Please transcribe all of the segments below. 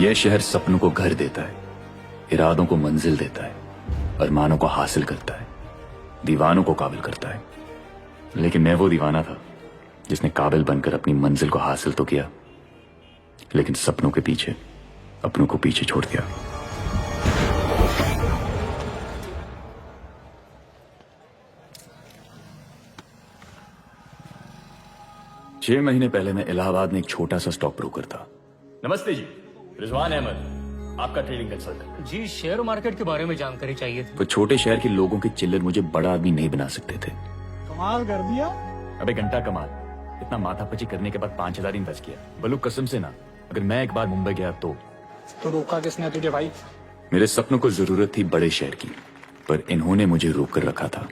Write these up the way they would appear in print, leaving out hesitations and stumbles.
यह शहर सपनों को घर देता है, इरादों को मंजिल देता है, अरमानों को हासिल करता है, दीवानों को काबिल करता है। लेकिन मैं वो दीवाना था जिसने काबिल बनकर अपनी मंजिल को हासिल तो किया, लेकिन सपनों के पीछे अपनों को पीछे छोड़ दिया। छह महीने पहले मैं इलाहाबाद में एक छोटा सा स्टॉक ब्रोकर था। नमस्ते जी, रिजवान अहमद, आपका ट्रेडिंग कंसल्टेंट। जी, शेयर मार्केट के बारे में जानकारी चाहिए थी। वो छोटे शहर के लोगों के चिल्लर मुझे बड़ा आदमी नहीं बना सकते थे। कमाल कर दिया। अबे घंटा कमाल, इतना माथापची करने के बाद 5,000 इन्वेस्ट किया। बलू कसम से ना, अगर मैं एक बार मुंबई गया तो रोका किसने तुझे भाई? मेरे सपनों को जरूरत थी बड़े शहर की, पर इन्होंने मुझे रोक कर रखा था,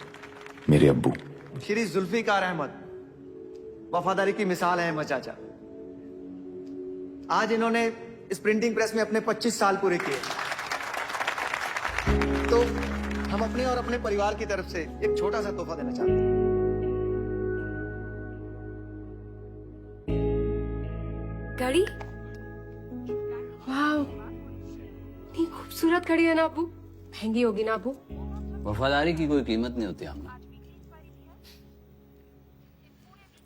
मेरे अब्बू। श्री जुल्फिकार अहमद वफादारी की मिसाल है अहमद चाचा। आज इन्होंने इस प्रिंटिंग प्रेस में अपने 25 साल पूरे किए। तो हम अपने और अपने परिवार की तरफ से एक छोटा सा तोहफा देना चाहते हैं। घड़ी, वाह, इतनी खूबसूरत घड़ी है ना अबू। महंगी होगी ना अबू? वफादारी की कोई कीमत नहीं होती आमना।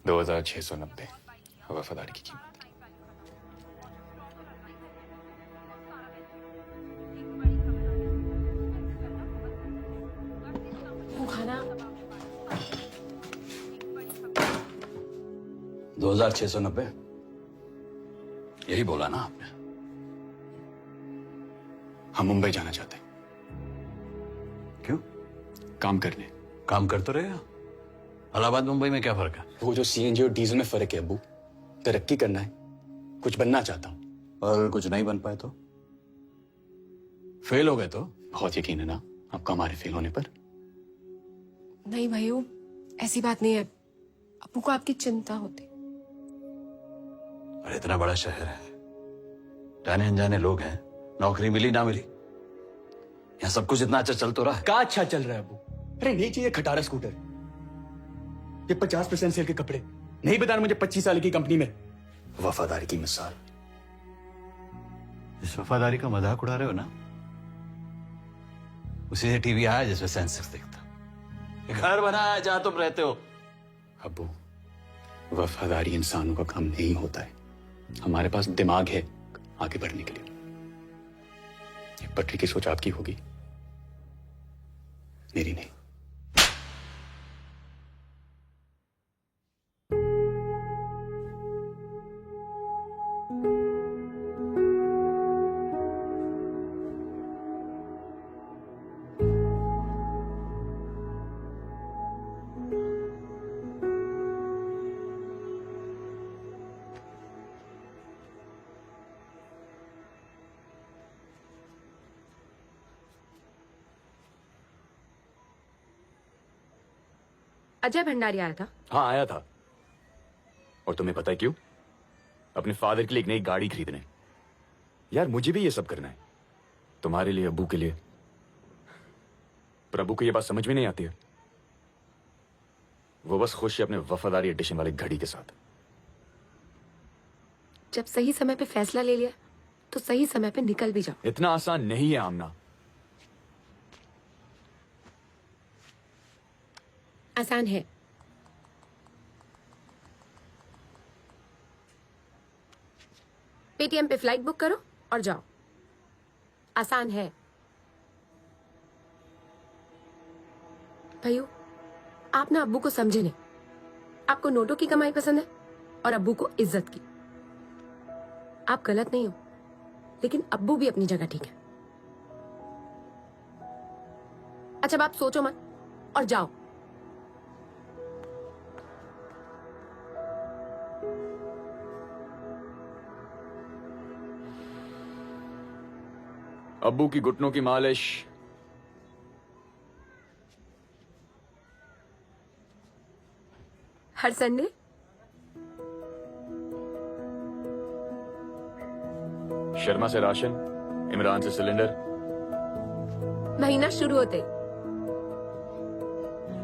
2,690 वफादारी की कीमत। वो खाना 2,690, यही बोला ना आपने? हम मुंबई जाना चाहते हैं। क्यों? काम करने। काम कर तो रहे हो। इलाहाबाद मुंबई में क्या फर्क है? वो जो सीएनजी और डीजल में फर्क है अब्बू। तरक्की करना है, कुछ बनना चाहता हूँ। और कुछ नहीं बन पाए तो? फेल हो गए तो? बहुत यकीन है ना आपका हमारे फेल होने पर? नहीं भाइयों, ऐसी बात नहीं है। अबू को आपकी चिंता होती। और इतना बड़ा शहर है, जाने अनजाने लोग हैं, नौकरी मिली ना मिली, यहाँ सब कुछ इतना अच्छा चल तो रहा है। क्या अच्छा चल रहा है अबू? अरे नहीं चाहिए खटारा स्कूटर, ये 50% सेल के कपड़े नहीं बताना मुझे 25 साल की कंपनी में। वफादारी की मिसाल। इस वफादारी का मजाक उड़ा रहे हो ना? उसी से टीवी आया जिसमें सेंसेक्स दिखता। ये घर बनाया है जहां तुम रहते हो। अब्बू, वफादारी इंसानों का काम नहीं होता है। हमारे पास दिमाग है आगे बढ़ने के लिए। ये पटरी की सोच आपकी होगी, मेरी नहीं। अजय भंडारी आया था। हाँ आया था। और तुम्हें पता है क्यों? अपने फादर के लिए एक नई गाड़ी खरीदने। यार मुझे भी ये सब करना है, तुम्हारे लिए, अब्बू के लिए। पर अब्बू को ये बात समझ में नहीं आती है। वो बस खुश है अपने वफादारी एडिशन वाले घड़ी के साथ। जब सही समय पे फैसला ले लिया तो सही समय पे निकल भी जाओ। इतना आसान नहीं है आमना। आसान है। पेटीएम पे फ्लाइट बुक करो और जाओ। आसान है भाइयों। आप ना अब्बू को समझे नहीं। आपको नोटों की कमाई पसंद है और अब्बू को इज्जत की। आप गलत नहीं हो, लेकिन अब्बू भी अपनी जगह ठीक है। अच्छा, अब आप सोचो मत और जाओ। अब्बू की घुटनों की मालिश, हर संडे शर्मा से राशन, इमरान से सिलेंडर। महीना शुरू होते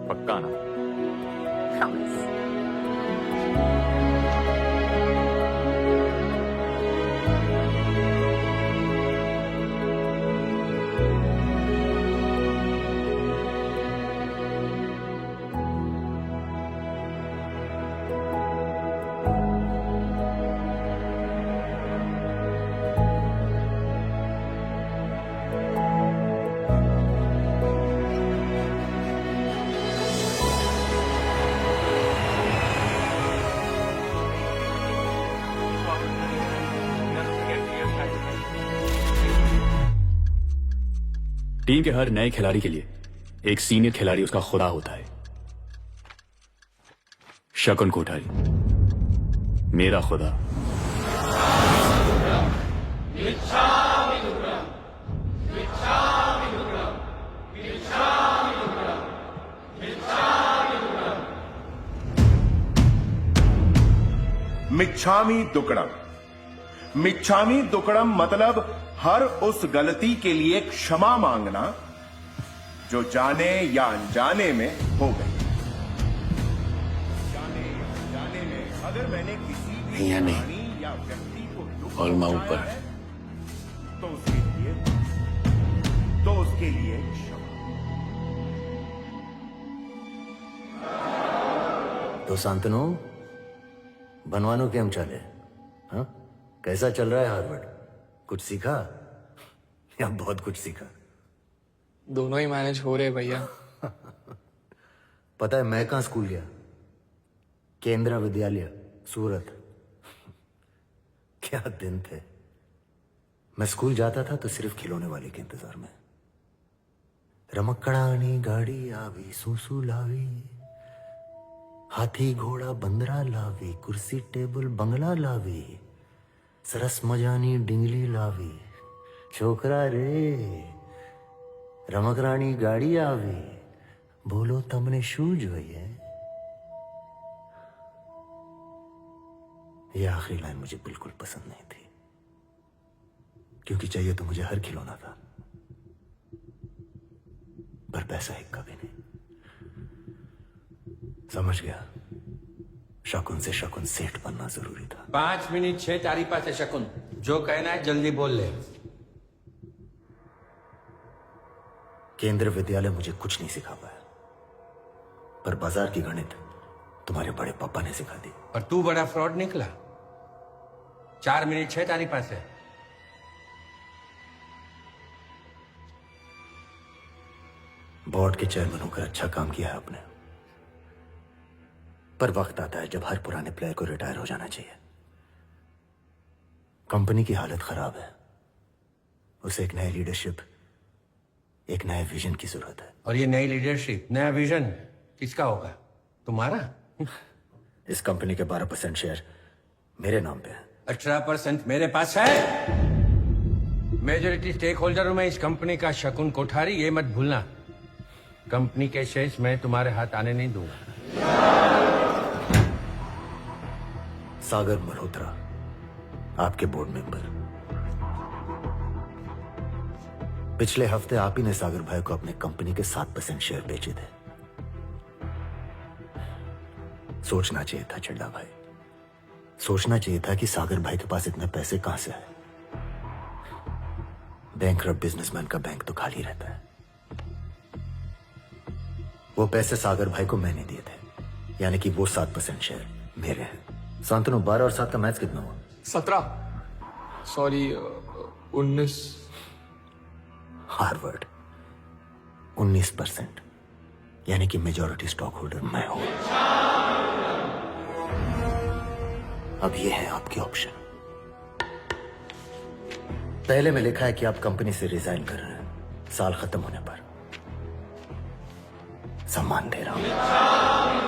पक्का ना? प्रॉमिस। टीम के हर नए खिलाड़ी के लिए एक सीनियर खिलाड़ी उसका खुदा होता है। शकुन कोठारी मेरा खुदा। मिच्छामी दुक्कडम। मिच्छामी दुक्कडम मतलब हर उस गलती के लिए क्षमा मांगना जो जाने या अनजाने में हो गई। जाने या अनजाने में अगर मैंने किसी भी यहाँ नहीं। प्राणी या व्यक्ति को दुख हॉल में पहुंचाया ऊपर। है, तो उसके लिए क्षमा। तो शांतनु बनवानो केम चले? हाँ, कैसा चल रहा है हार्वर्ड? कुछ सीखा या बहुत कुछ सीखा? दोनों ही मैनेज हो रहे भैया। पता है मैं कहाँ स्कूल गया? केंद्र विद्यालय सूरत। क्या दिन थे। मैं स्कूल जाता था तो सिर्फ खिलौने वाले के इंतजार में। रमकड़ानी गाड़ी आवी, सूसू लावी, हाथी घोड़ा बंदरा लावी, कुर्सी टेबल बंगला लावी, सरस मजानी डिंगली लावी, छोकरा रे रमकरानी गाड़ी आवी, बोलो तमने शू જોઈએ? ये आखिरी लाइन मुझे बिल्कुल पसंद नहीं थी, क्योंकि चाहिए तो मुझे हर खिलौना था, पर पैसा एक का भी नहीं। समझ गया, शकुन से शकुन सेठ बनना जरूरी था। 5 મિનિટ છે તારી પાસે શકુન, જો કહેના है जल्दी बोल ले। केंद्र विद्यालय मुझे कुछ नहीं सिखा पाया, पर बाजार की गणित तुम्हारे बड़े पापा ने सिखा दी। और तू बड़ा फ्रॉड निकला। 4 મિનિટ છે તારી પાસે। बोर्ड के चेयरमैन होकर अच्छा काम किया है आपने, पर वक्त आता है जब हर पुराने प्लेयर को रिटायर हो जाना चाहिए। कंपनी की हालत खराब है, उसे एक नई लीडरशिप, एक नए विजन की जरूरत है। और ये नई लीडरशिप, नया विजन किसका होगा? तुम्हारा? इस कंपनी के 12% शेयर मेरे नाम पे है। 18% मेरे पास है। मेजोरिटी स्टेक होल्डर हूं मैं इस कंपनी का, शकुन कोठारी, ये मत भूलना। कंपनी के शेयर्स मैं तुम्हारे हाथ आने नहीं दूंगा। सागर मल्होत्रा आपके बोर्ड मेंबर। पिछले हफ्ते आप ही ने सागर भाई को अपने कंपनी के 7% शेयर बेचे थे। सोचना चाहिए था चड्डा भाई, सोचना चाहिए था कि सागर भाई के पास इतने पैसे कहां से आए। बैंकरप्ट बिजनेसमैन का बैंक तो खाली रहता है। वो पैसे सागर भाई को मैंने दिए थे, यानी कि वो 7% शेयर मेरे हैं। शांतनु, 12 और 7 का मैच कितना हुआ? 17 सॉरी 19। हार्वर्ड 19%, यानी कि मेजॉरिटी स्टॉक होल्डर मैं हूं। अब ये है आपके ऑप्शन। पहले में लिखा है कि आप कंपनी से रिजाइन कर रहे हैं, साल खत्म होने पर सम्मान दे रहा हूं।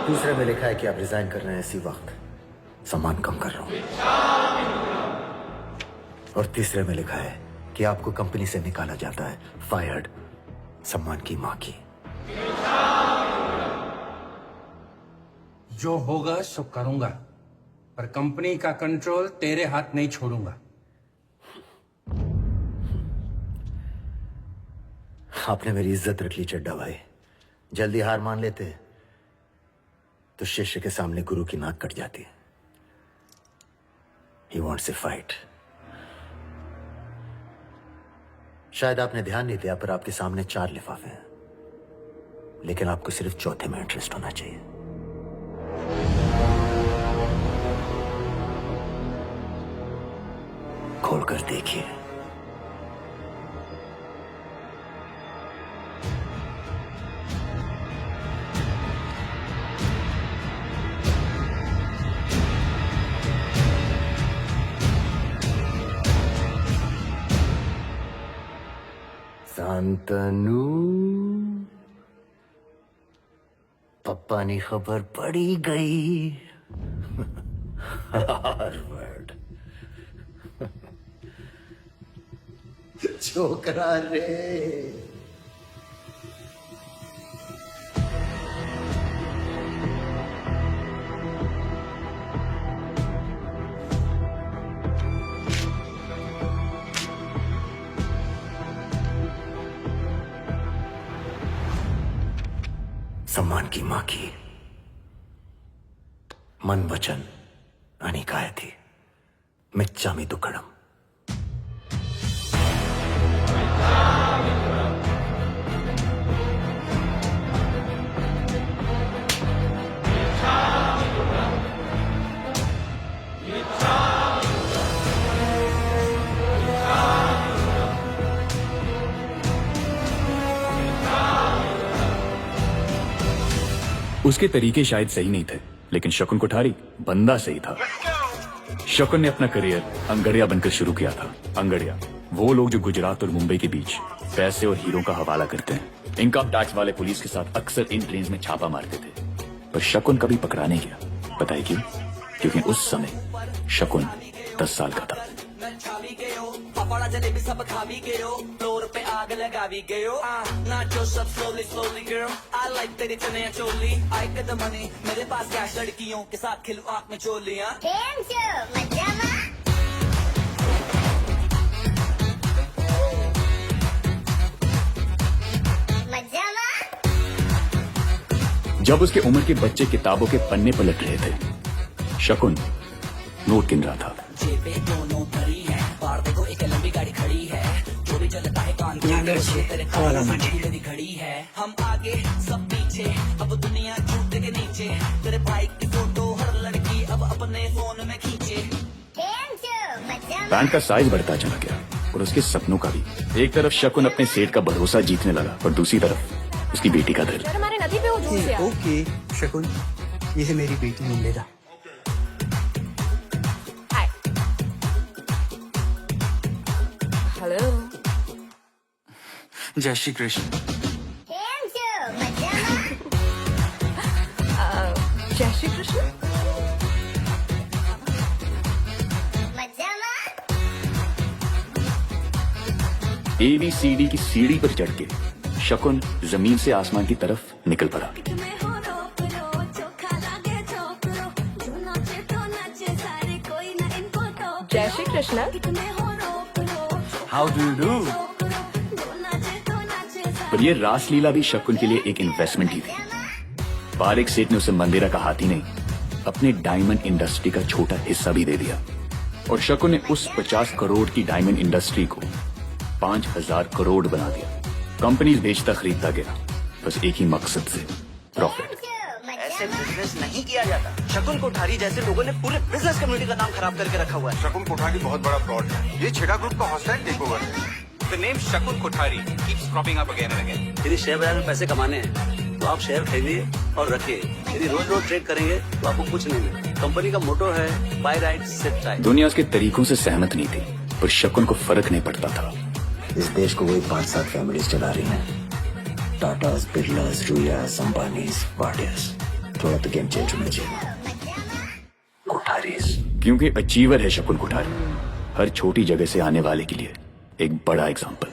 दूसरे में लिखा है कि आप रिजाइन कर रहे हैं इसी वक्त, सम्मान कम कर रहा हूं। और तीसरे में लिखा है कि आपको कंपनी से निकाला जाता है, फायर्ड, सम्मान की मां की। जो होगा सो करूंगा, पर कंपनी का कंट्रोल तेरे हाथ नहीं छोड़ूंगा। आपने मेरी इज्जत रख ली चड्डा भाई। जल्दी हार मान लेते तो शिष्य के सामने गुरु की नाक कट जाती है। He wants a fight. शायद आपने ध्यान नहीं दिया, पर आपके सामने 4 लिफाफे हैं, लेकिन आपको सिर्फ चौथे में इंटरेस्ट होना चाहिए। खोलकर देखिए। शांतनु पप्पा ने खबर पड़ी गई हार्वर्ड छोकरा रे सम्मान की मां की मन वचन आणि काय ती मिच्चामी दुक्कडम उसके तरीके शायद सही नहीं थे, लेकिन शकुन कोठारी बंदा सही था। शकुन ने अपना करियर अंगड़िया बनकर शुरू किया था। अंगड़िया वो लोग जो गुजरात और मुंबई के बीच पैसे और हीरो का हवाला करते हैं। इनकम टैक्स वाले पुलिस के साथ अक्सर इन ट्रेन में छापा मारते थे, पर शकुन कभी पकड़ा नहीं गया। पता है क्यों? क्योंकि उस समय शकुन 10 साल का था। पपड़ा जलेबी सब खा भी गयो, फ्लोर पे आग लगा भी गयो, नाचो सब slowly slowly girl, I like तेरी चने चोली, I get the money, मेरे पास कैश लड़कियों के साथ खिलू आँख में चोलियां। जब उसके उम्र के बच्चे किताबों के पन्ने पलट रहे थे, शकुन नोट गिन रहा था। जेबे दोनों भरी है, बाहर देखो एक लंबी गाड़ी खड़ी है, जो भी चलता है कान तेरे तेरी घड़ी है, हम आगे सब पीछे, अब दुनिया जूते के नीचे, तेरे भाई की फोटो हर लड़की अब अपने फोन में खींचे। बैंड का साइज बढ़ता चला गया और उसके सपनों का भी। एक तरफ शकुन अपने सेठ का भरोसा जीतने लगा और दूसरी तरफ उसकी बेटी का दर्द। हमारे नदी पे वो जूस है। ओके शकुन, ये है मेरी बेटी निंदेदा। हेलो। जय श्री कृष्ण। जय श्री कृष्ण। ABCD की सीढ़ी पर चढ़ के शकुन जमीन से आसमान की तरफ निकल पड़ा। जय Shri Krishna. How do you do? पर ये रासलीला भी शकुन के लिए एक इन्वेस्टमेंट ही थी। पारिक सेठ ने उसे मंदिरा का हाथी नहीं, अपने डायमंड इंडस्ट्री का छोटा हिस्सा भी दे दिया और शकुन ने उस 50 करोड़ की डायमंड इंडस्ट्री को 5000 करोड़ बना दिया। कंपनीज बेचता खरीदता गया, बस एक ही मकसद से, प्रॉफिट। ऐसे बिजनेस नहीं किया जाता। शकुन कोठारी जैसे लोगों ने पूरे बिजनेस कम्युनिटी का नाम खराब करके रखा हुआ है। शकुन कोठारी बहुत बड़ा फ्रॉड है। ये छेड़ा ग्रुप का हॉस्टाइल टेकओवर है। The name Shakun Kothari keeps cropping up again and again. यदि शेयर बाजार में पैसे कमाने हैं तो आप शेयर खरीदिए और रखिए। यदि रोज रोज ट्रेड करेंगे तो आपको कुछ नहीं मिलेगा। कंपनी का मोटो है बाय राइट सेल राइट। दुनिया उसके तरीकों से सहमत नहीं थी, पर शकुन को फर्क नहीं पड़ता था। इस देश को वही 5-7 फैमिलीज चला रही हैं। टाटास, बिरलास, रुयास, अंबानीस, वाडियास। थोड़ा तो गेम चेंज होना चाहिए। कोठारीस। क्योंकि अचीवर है शकुन कोठारी, हर छोटी जगह से आने वाले के लिए एक बड़ा एग्जाम्पल।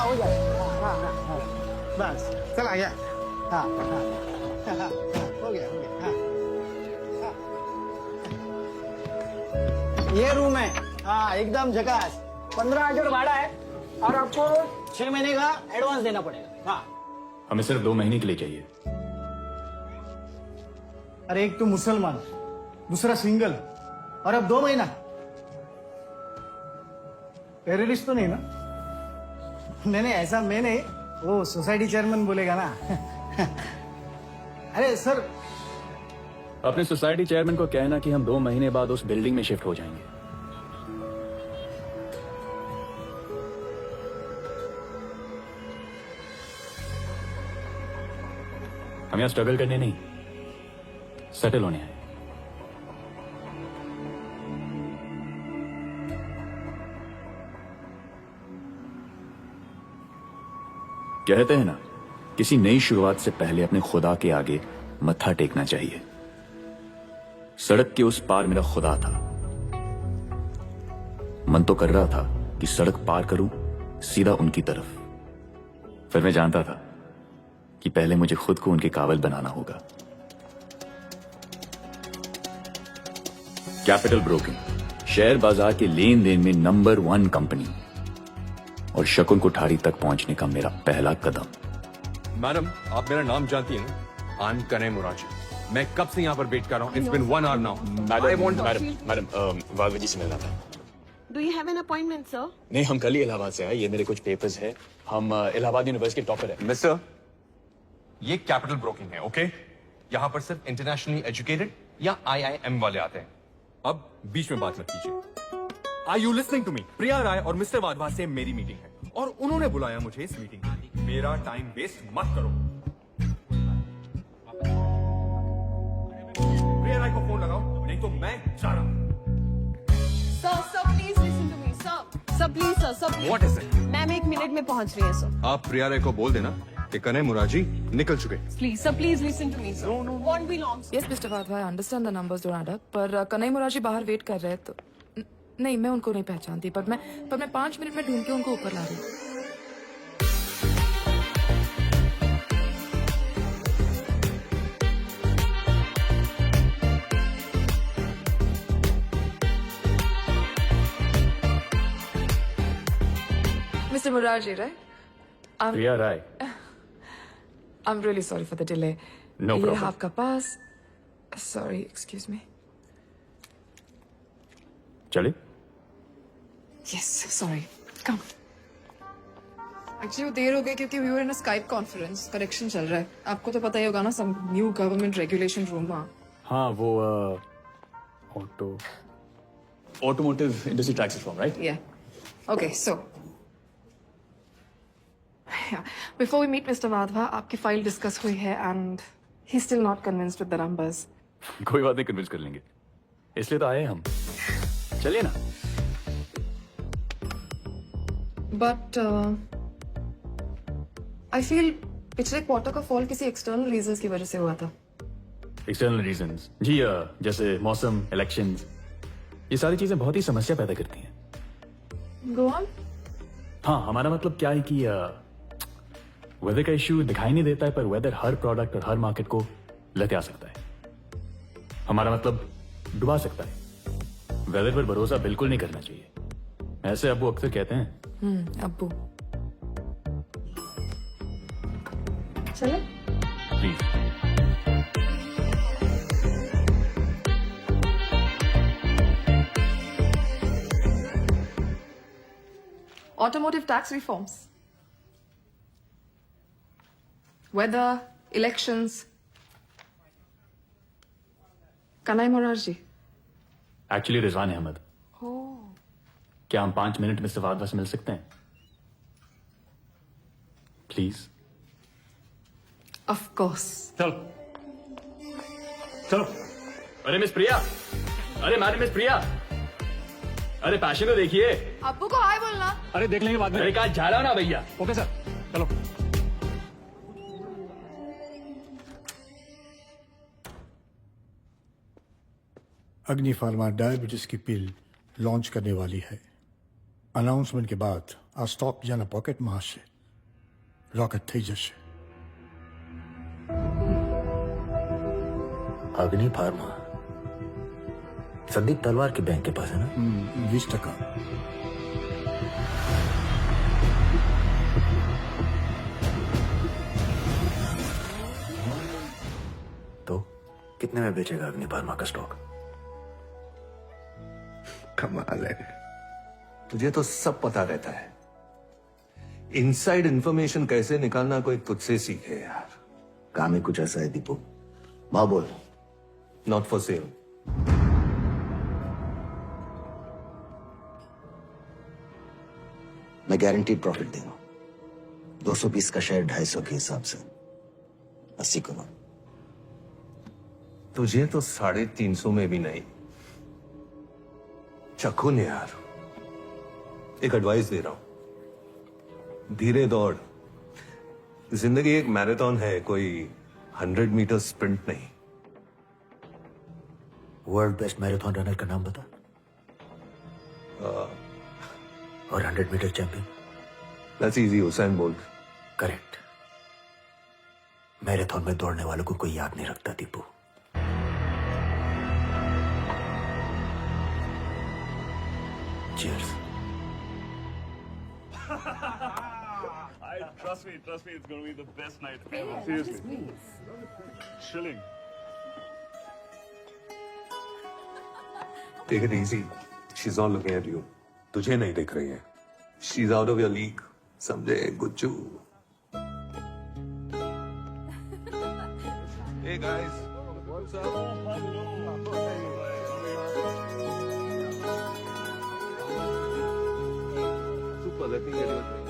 हो जाए। बस चल आ गया। हाँ हो गया ये रूम है। हाँ एकदम झकास। 15,000 भाड़ा है और आपको 6 महीने का एडवांस देना पड़ेगा। हाँ हमें सिर्फ 2 महीने के लिए चाहिए। अरे एक तो मुसलमान, दूसरा सिंगल और अब 2 महीना। टेररिस्ट तो नहीं ना? नहीं ऐसा मैं नहीं, वो सोसाइटी चेयरमैन बोलेगा ना। अरे सर, अपने सोसाइटी चेयरमैन को कहना कि हम 2 महीने बाद उस बिल्डिंग में शिफ्ट हो जाएंगे। हम यहाँ स्ट्रगल करने नहीं, सेटल होने आए। कहते हैं ना, किसी नई शुरुआत से पहले अपने खुदा के आगे मत्था टेकना चाहिए। सड़क के उस पार मेरा खुदा था। मन तो कर रहा था कि सड़क पार करूं सीधा उनकी तरफ, फिर मैं जानता था कि पहले मुझे खुद को उनके काबिल बनाना होगा। कैपिटल ब्रोकिंग, शेयर बाजार के लेन देन में नंबर 1 कंपनी, और शकुन कोठारी तक पहुंचने का मेरा पहला कदम। मैडम, आप मेरा नाम जानती हैं ना? आई एम कनई मुराजी। मैं कब से यहाँ पर वेट कर रहा हूँ। It's been 1 hour now. Madam Walwa ji से मिलना था। Do you have an appointment sir? नहीं, हम कल ही इलाहाबाद से आए। ये मेरे कुछ पेपर्स हैं। हम इलाहाबाद यूनिवर्सिटी के टॉपर हैं। मिस्टर, ये कैपिटल ब्रोकिंग है, ओके? यहाँ पर सिर्फ इंटरनेशनली एजुकेटेड या IIM वाले आते हैं। अब बीच में बात मत कीजिए। Are you listening to me? Priya Rai और मिस्टर वाधवा से मेरी मीटिंग है और उन्होंने बुलाया मुझे इस मीटिंग के लिए। मेरा टाइम वेस्ट मत करो। प्रिया राय को फोन लगाओ, नहीं तो मैं जा रहा हूं। Sir please listen to me sir please sir What is it? Ma'am 1 minute में पहुंच रही है सर। आप प्रिया राय को बोल देना कि कनई मुराजी निकल चुके। Please listen to me sir. No won't be long. Yes mister Wadhwa, I understand the numbers don't add up, पर कनई मुराजी बाहर वेट कर रहे हैं तो नहीं, मैं उनको नहीं पहचानती, पर मैं 5 मिनट में ढूंढ के उनको ऊपर ला रही हूँ। Mr. Murarji, right? Priya Rai, I'm really sorry for the delay. No ये problem. आपका पास। Sorry, excuse me. चले? Yes, sorry. Come. Actually वो देर हो गई क्योंकि we were in a Skype conference. Correction चल रहा है। आपको तो पता ही होगा ना, some new government regulation room. हाँ, वो automotive industry tax reform, right? Yeah. Okay, so. Yeah. Before we meet Mr. Vadhva, आपकी फाइल डिस्कस हुई है and he's still not convinced with the numbers. कोई बात नहीं, कन्विंस कर लेंगे, इसलिए तो आए हम। चलिए ना। But I feel पिछले क्वार्टर का फॉल किसी एक्सटर्नल रीजंस की वजह से हुआ था। एक्सटर्नल रीजंस जी, जैसे मौसम, इलेक्शंस, ये सारी चीजें बहुत ही समस्या पैदा करती हैं। Go on. हाँ, हमारा मतलब क्या है कि वेदर का इश्यू दिखाई नहीं देता है, पर वेदर हर प्रोडक्ट और हर मार्केट को लेके आ सकता है। हमारा मतलब डुबा सकता है। वेदर पर भरोसा बिल्कुल नहीं करना चाहिए, ऐसे अब्बू अक्सर कहते हैं। अब्बू। चले? Please. Automotive tax reforms. Weather, elections. Kanai Morarji. Actually Rizwan Ahmed. क्या हम 5 मिनट मिस्टर वाधवा से मिल सकते हैं प्लीज? Of course. चलो। अरे मिस प्रिया, अरे मैडम मिस प्रिया, अरे पैशन को देखिए। अब्बू को हाय बोलना। अरे देख लेंगे बाद में। अरे कहा जा रहा ना भैया। ओके सर, चलो। अग्नि फार्मा डायबिटीज की पिल लॉन्च करने वाली है। अनाउंसमेंट के बाद આ સ્ટોક જેના પોકેટમાં હશે રોકેટ થઈ જશે। अग्नि फार्मा संदीप तलवार के बैंक के पास है ना? 20%। तो कितने में बेचेगा अग्नि फार्मा का स्टॉक? कमाल है, तुझे तो सब पता रहता है। इनसाइड इंफॉर्मेशन कैसे निकालना कोई तुझसे सीखे यार। काम ही कुछ ऐसा है दीपू। माँ बोल। Not for sale. मैं गारंटीड प्रॉफिट देगा। 220 का शेयर 250 के हिसाब से 80 करोड़। तुझे तो 350 में भी नहीं। चखो ने यार, एक एडवाइस दे रहा हूं, धीरे दौड़। जिंदगी एक मैराथन है, कोई 100 मीटर स्प्रिंट नहीं। वर्ल्ड बेस्ट मैराथन रनर का नाम बता। और 100 metre champion? That's easy, Usain Bolt. Correct. मैराथन में दौड़ने वालों को कोई याद नहीं रखता Deepu. Cheers. Trust me, it's going to be the best night ever. Seriously. Chilling. Take it easy. She's not looking at you. तुझे नहीं देख रही है. She's out of your league. समझे गुच्चू. Hey guys. What's up? Super. Let me get you a drink.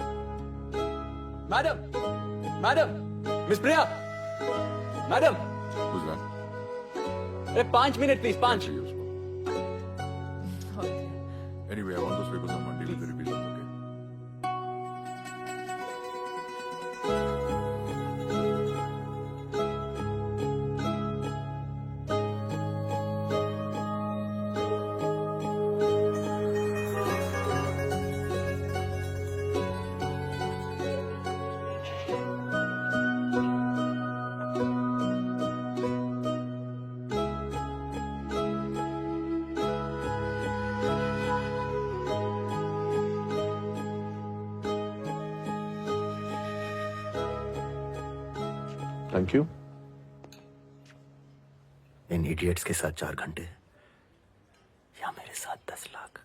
Madam, miss Priya, madam. Who's that? अरे 5 minute please, 5। Anyway, I want those papers on Monday with the revisions, okay? Thank you. In idiots के साथ 4 घंटे या मेरे साथ 10 लाख।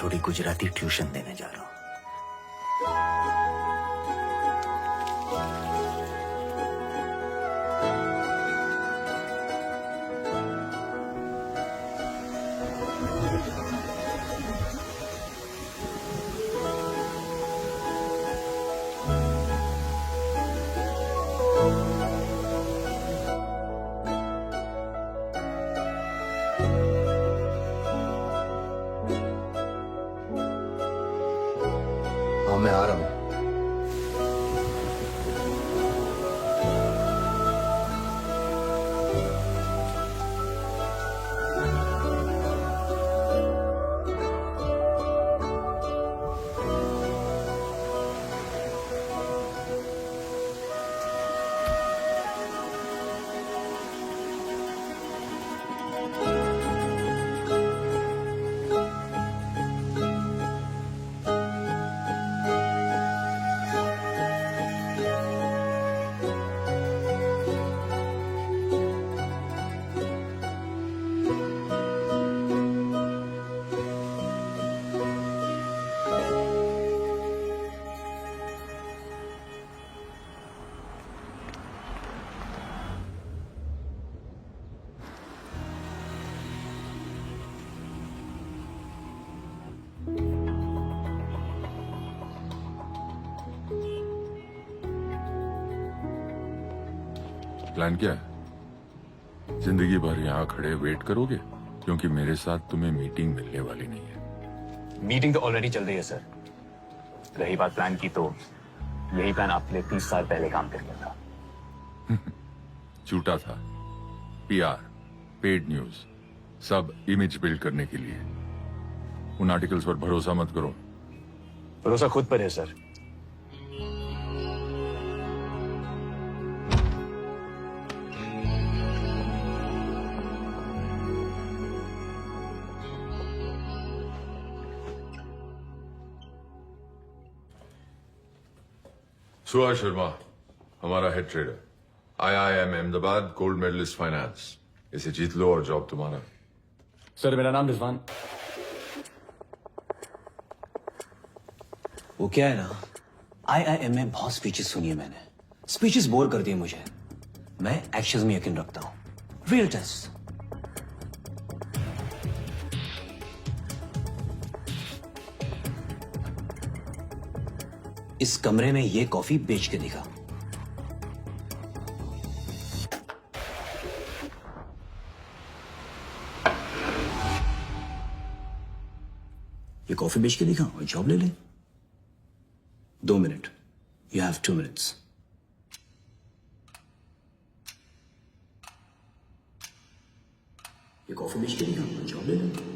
थोड़ी Gujarati tuition देने जा रहा हूं। हाँ मैं आ रहा हूं। प्लान क्या है? जिंदगी भर यहाँ खड़े वेट करोगे? क्योंकि मेरे साथ तुम्हें मीटिंग मिलने वाली नहीं है। मीटिंग तो ऑलरेडी चल रही है सर। रही बात प्लान की, तो यही प्लान आपके लिए 30 साल पहले काम कर गया था। झूठा था। पीआर, पेड न्यूज, सब इमेज बिल्ड करने के लिए। उन आर्टिकल्स पर भरोसा मत करो। भरोसा खुद पर है सर। सुहास शर्मा हमारा head trader, IIM Ahmedabad gold medallist finance. इसे जीत लो और जॉब तुम्हारा। सर मेरा नाम रिजवान। वो क्या है ना, IIM में बहुत स्पीचेस सुनी है मैंने। स्पीचेस बोर कर दिए मुझे। मैं एक्शंस में यकीन रखता हूं। Real test. इस कमरे में ये कॉफी बेच के दिखा। ये कॉफी बेच के दिखा और जॉब ले ले। 2 मिनट, यू हैव 2 मिनट्स। ये कॉफी बेच के दिखा और जॉब ले ले।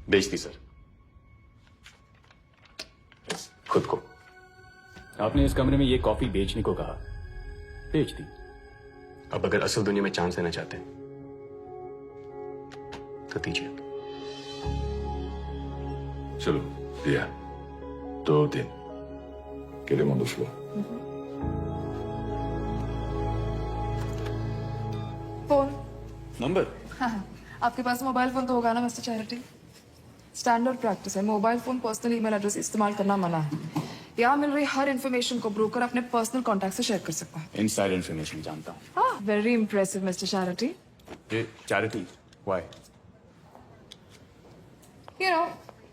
बेच दी सर, खुद को। आपने इस कमरे में ये कॉफी बेचने को कहा, बेच दी। अब अगर असल दुनिया में चांस लेना चाहते हैं तो दीजिए। चलो दिया, 2 दिन queremos flow। Phone number? हाँ, आपके पास मोबाइल फोन तो होगा ना मिस्टर चैरिटी? स्टैंडर्ड प्रैक्टिस है, mobile phone personal email address इस्तेमाल करना मना है। यहाँ मिल रही हर इन्फॉर्मेशन को ब्रोकर अपने पर्सनल कॉन्टैक्ट से शेयर कर सकता है। इनसाइड इन्फॉर्मेशन जानता हूँ। हाँ, वेरी इंप्रेसिव मिस्टर चैरिटी। ये Charity why? You know,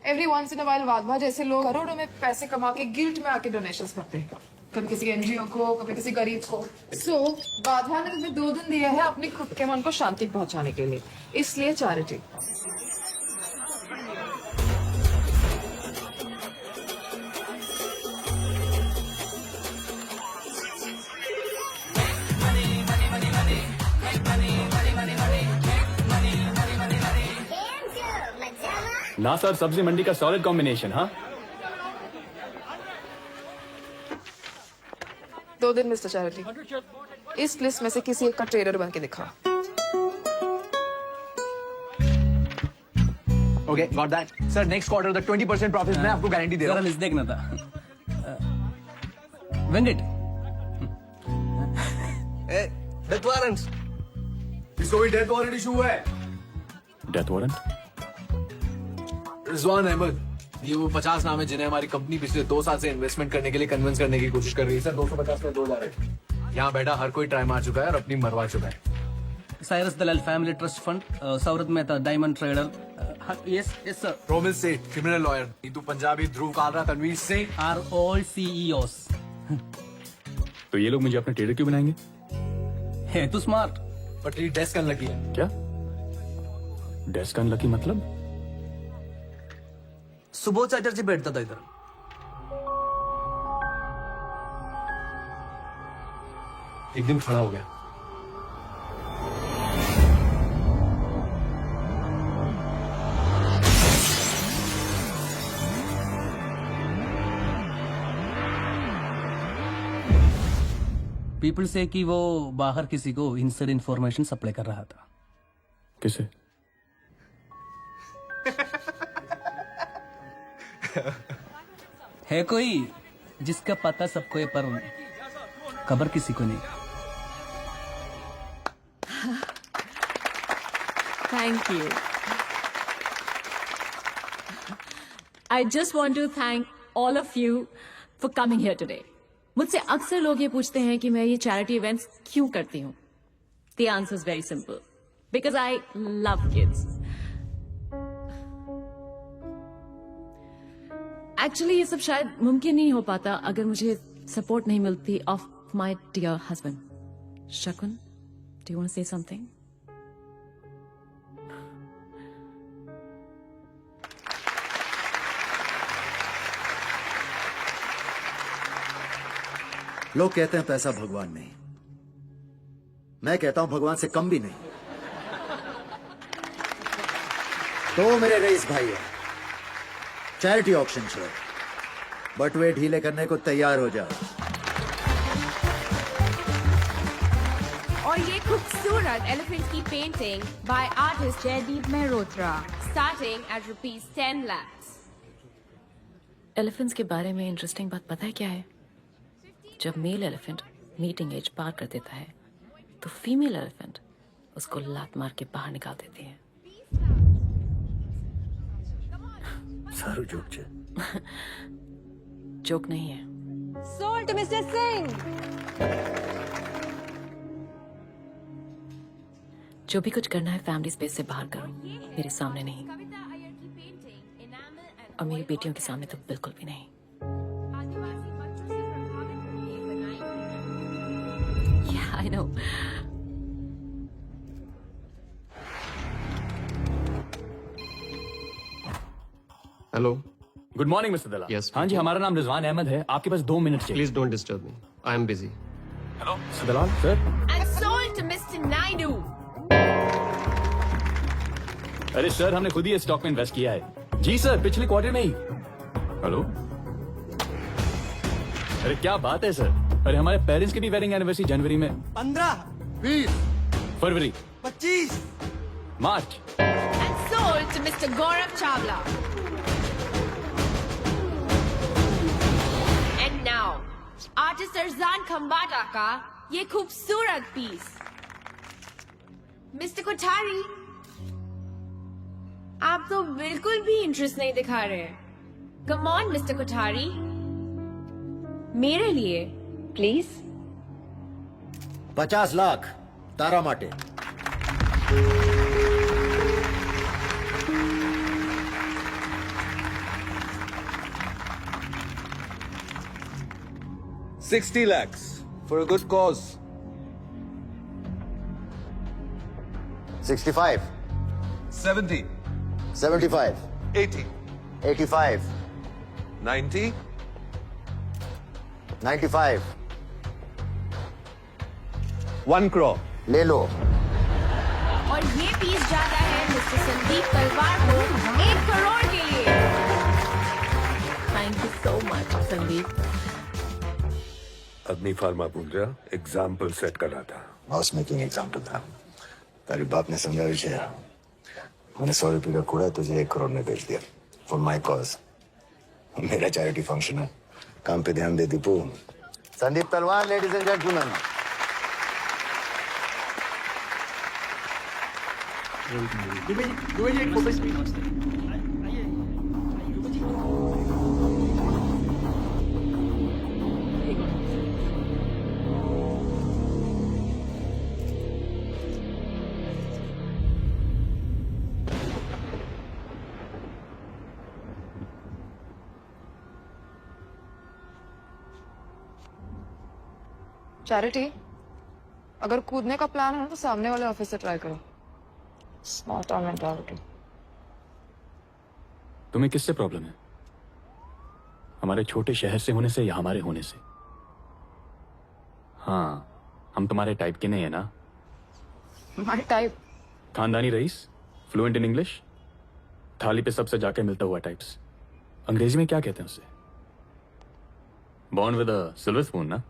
every once in a while Wadhwa जैसे लोग करोड़ों में पैसे कमा के गिल्ट में आके डोनेशंस करते हैं, कभी किसी एनजीओ को, कभी किसी गरीब को। सो वाधवा ने तुम्हें 2 दिन दिए हैं अपने खुद के मन को शांति पहुंचाने के लिए, इसलिए चैरिटी। ना सर, सब्जी मंडी का सॉलिड कॉम्बिनेशन। हाँ, 2 दिन मिस्टर चैरिटी। इस लिस्ट में से किसी एक का ट्रेडर बन के दिखा। Okay, got that. Sir next quarter the 20% profit मैं आपको गारंटी दे रहा हूँ। लिस्ट देखना था। वेंकट, डेथ वारंट, इसको भी डेथ वारंट इशू हुआ है। Death warrant? रिजवान अहमद, ये वो 50 नाम है जिन्हें हमारी कंपनी पिछले 2 साल से इन्वेस्टमेंट करने के लिए कन्विंस करने की कोशिश कर रही है। सर 250 में 2 जा रहे हैं। यहाँ बैठा हर कोई ट्राई मार चुका है और अपनी मरवा चुका है। Cyrus Dalal family trust fund, Saurabh Mehta diamond trader. Yes yes sir. Romil Seth criminal lawyer, Neetu Punjabi, Dhruv Kalra, Tanveer Singh are all CEOs। तो ये लोग मुझे अपने ट्रेडर क्यों बनाएंगे? है तू स्मार्ट। बट ये डेस्क अनलकी है। क्या डेस्क अनलकी मतलब? सुबोध चैटर्जी बैठता था इधर। एक दिन खड़ा हो गया। पीपल से कि वो बाहर किसी को इनसाइड इंफॉर्मेशन सप्लाई कर रहा था। किसे? है कोई जिसका पता सबको है पर खबर किसी को नहीं। Thank you. I just want to thank all of you for coming here today. मुझसे अक्सर लोग ये पूछते हैं कि मैं ये चैरिटी इवेंट्स क्यों करती हूँ। The answer is very simple. Because I love kids. Actually ये सब शायद मुमकिन नहीं हो पाता अगर मुझे सपोर्ट नहीं मिलती of my dear husband. Shakun, do you want to say something? लोग कहते हैं पैसा भगवान नहीं, मैं कहता हूं भगवान से कम भी नहीं। तो मेरे रईस भाई है, चैरिटी ऑक्शन छोड़, बटुए ढीले करने को तैयार हो जाओ। और ये खूबसूरत एलिफेंट की painting by artist Jaydeep Mehrotra, starting at ₹10 lakhs। Elephants के बारे में इंटरेस्टिंग बात पता है क्या है? जब मेल एलिफेंट मीटिंग एज पार कर देता है तो फीमेल एलिफेंट उसको लात मार के बाहर निकाल देती है। सारू जोक छे। जोक नहीं है। Sold to Mr. Singh. जो भी कुछ करना है फैमिली स्पेस से बाहर करो, मेरे सामने नहीं, और मेरी बेटियों के सामने तो बिल्कुल भी नहीं। Yeah, I know. Hello, good morning mister Dalal. Yes, हाँ जी, हमारा नाम रिजवान अहमद है। आपके पास 2 मिनट चाहिए। Please don't disturb me, I am busy. Hello mister Dalal sir. And sold to Mr. Naidu. अरे सर, हमने खुद ही स्टॉक में इन्वेस्ट किया है। जी सर, पिछले क्वार्टर में ही। हेलो, अरे क्या बात है सर। अरे हमारे पेरेंट्स की भी वेडिंग एनिवर्सरी जनवरी में। 15, 20, फरवरी, 25, मार्च। And sold to Mr. Gaurav Chawla. And now, artist Arjan Khambata का ये खूबसूरत पीस। मिस्टर कोठारी, आप तो बिल्कुल भी इंटरेस्ट नहीं दिखा रहे। कम ऑन मिस्टर कोठारी, मेरे लिए प्लीज। 50 लाख तारा माटे। $60 lakhs for a good cause. 65, 70, 75, 80, 85, 90, 95, 1 crore. ले लो। और ये पीस जाता है मिस्टर संदीप तलवार को 1 करोड़ के लिए। Thank you so much Sandeep. अग्नि फार्मा बोल रहा, एग्जाम्पल सेट कर रहा था। हाउस मेकिंग एग्जाम्पल था। तेरे बाप ने समझा विषय। मैंने 100 रुपये का कूड़ा तुझे 1 करोड़ में बेच दिया फॉर माई कॉज। मेरा चैरिटी फंक्शन है, काम पे ध्यान दे दीपू। संदीप तलवार, ladies and gentleman. Dubey ji एक फोटो। चैरिटी, अगर कूदने का प्लान है ना तो सामने वाले ऑफिस से ट्राई करो। स्मार्ट और मेंटालिटी। तुम्हें किससे प्रॉब्लम है? हमारे छोटे शहर से होने से या हमारे होने से? हाँ, हम तुम्हारे टाइप के नहीं है ना। My type. खानदानी रईस, फ्लुएंट इन इंग्लिश, थाली पे सबसे जाके मिलता हुआ टाइप्स। अंग्रेजी में क्या कहते हैं उसे? Born with a silver spoon ना।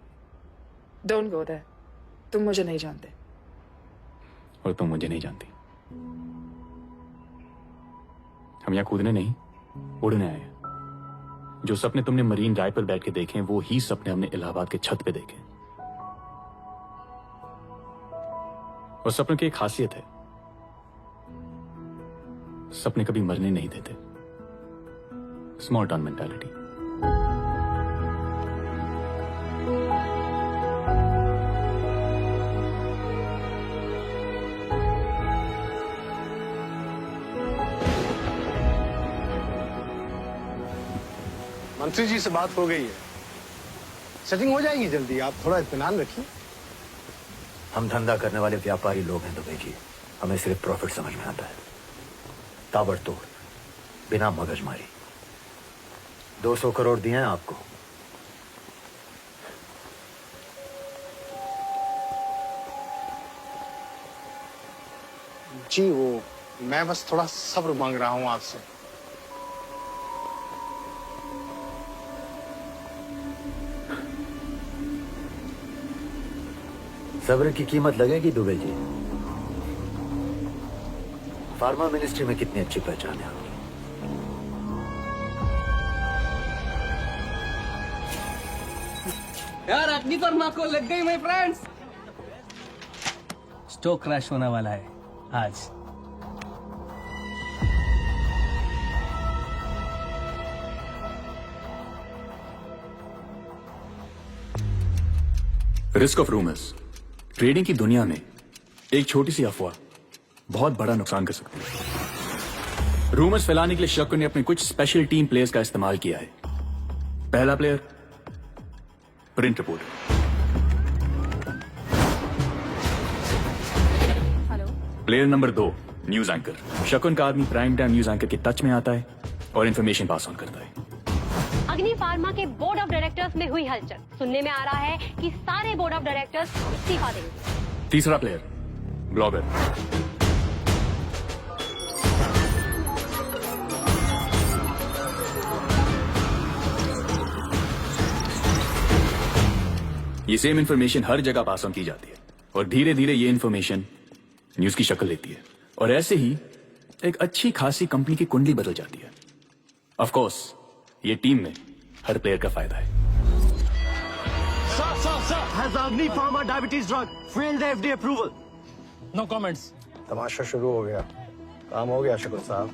Don't go there. तुम मुझे नहीं जानते। और तुम मुझे नहीं जानती। हम यहाँ कूदने नहीं, उड़ने आए हैं। जो सपने तुमने मरीन ड्राइव पर बैठ के देखे वो ही सपने हमने इलाहाबाद के छत पे देखे। और सपनों की एक खासियत है, सपने कभी मरने नहीं देते। Small town mentality. मंत्री जी से बात हो गई है, सेटिंग हो जाएगी जल्दी। आप थोड़ा इत्मीनान रखिए। हम धंधा करने वाले व्यापारी लोग हैं दुबे जी, हमें सिर्फ प्रॉफिट समझ में आता है। ताबड़तोड़, बिना मगजमारी। 200 करोड़ दिए हैं आपको। जी वो मैं बस थोड़ा सब्र मांग रहा हूं आपसे। सब्र की कीमत लगेगी दुबे जी। फार्मा मिनिस्ट्री में कितनी अच्छी पहचान है आपकी। यार अग्नि फर्मा को लग गई माय फ्रेंड्स। स्टॉक क्रैश होने वाला है आज। Risk of rumours. ट्रेडिंग की दुनिया में एक छोटी सी अफवाह बहुत बड़ा नुकसान कर सकती है। रूमर्स फैलाने के लिए शक्कर ने अपने कुछ स्पेशल टीम प्लेयर्स का इस्तेमाल किया है। पहला player print reporter. Player number 2 news anchor. शकुन का आदमी प्राइम टाइम न्यूज एंकर के टच में आता है और इंफॉर्मेशन पास ऑन करता है। अग्नि फार्मा के बोर्ड ऑफ डायरेक्टर्स में हुई हलचल। सुनने में आ रहा है कि सारे बोर्ड ऑफ डायरेक्टर्स इस्तीफा देंगे। तीसरा प्लेयर ब्लॉगर। ये सेम इंफॉर्मेशन हर जगह पास ऑन की जाती है और धीरे धीरे ये इंफॉर्मेशन न्यूज की शक्ल लेती है और ऐसे ही एक अच्छी खासी कंपनी की कुंडली बदल जाती है। ऑफ कोर्स ये टीम में हर प्लेयर का फायदा है। Sir, has Agni Pharma diabetes drug failed the FDA approval? No comments. तमाशा शुरू हो गया। काम हो गया शकुन साहब।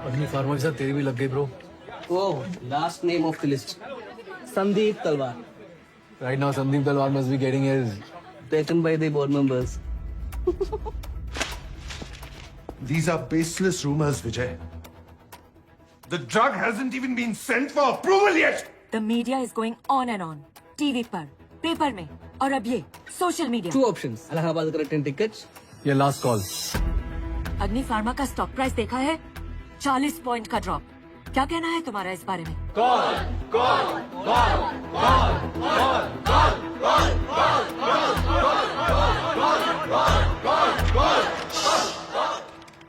अग्नि फार्मा के साथ तेरी भी लग गई bro. Oh, last name of the list Sandeep तलवार। Right now Sandeep Talwar must be getting his taken by the board members. These are baseless rumors, Vijay. The drug hasn't even been sent for approval yet. The media is going on and on. TV पर, paper में, और अब ये social media. Two options. Allahabad का return tickets. ये last call. अग्नि pharma का stock price देखा है? 40 पॉइंट का ड्रॉप। क्या कहना है तुम्हारा इस बारे में?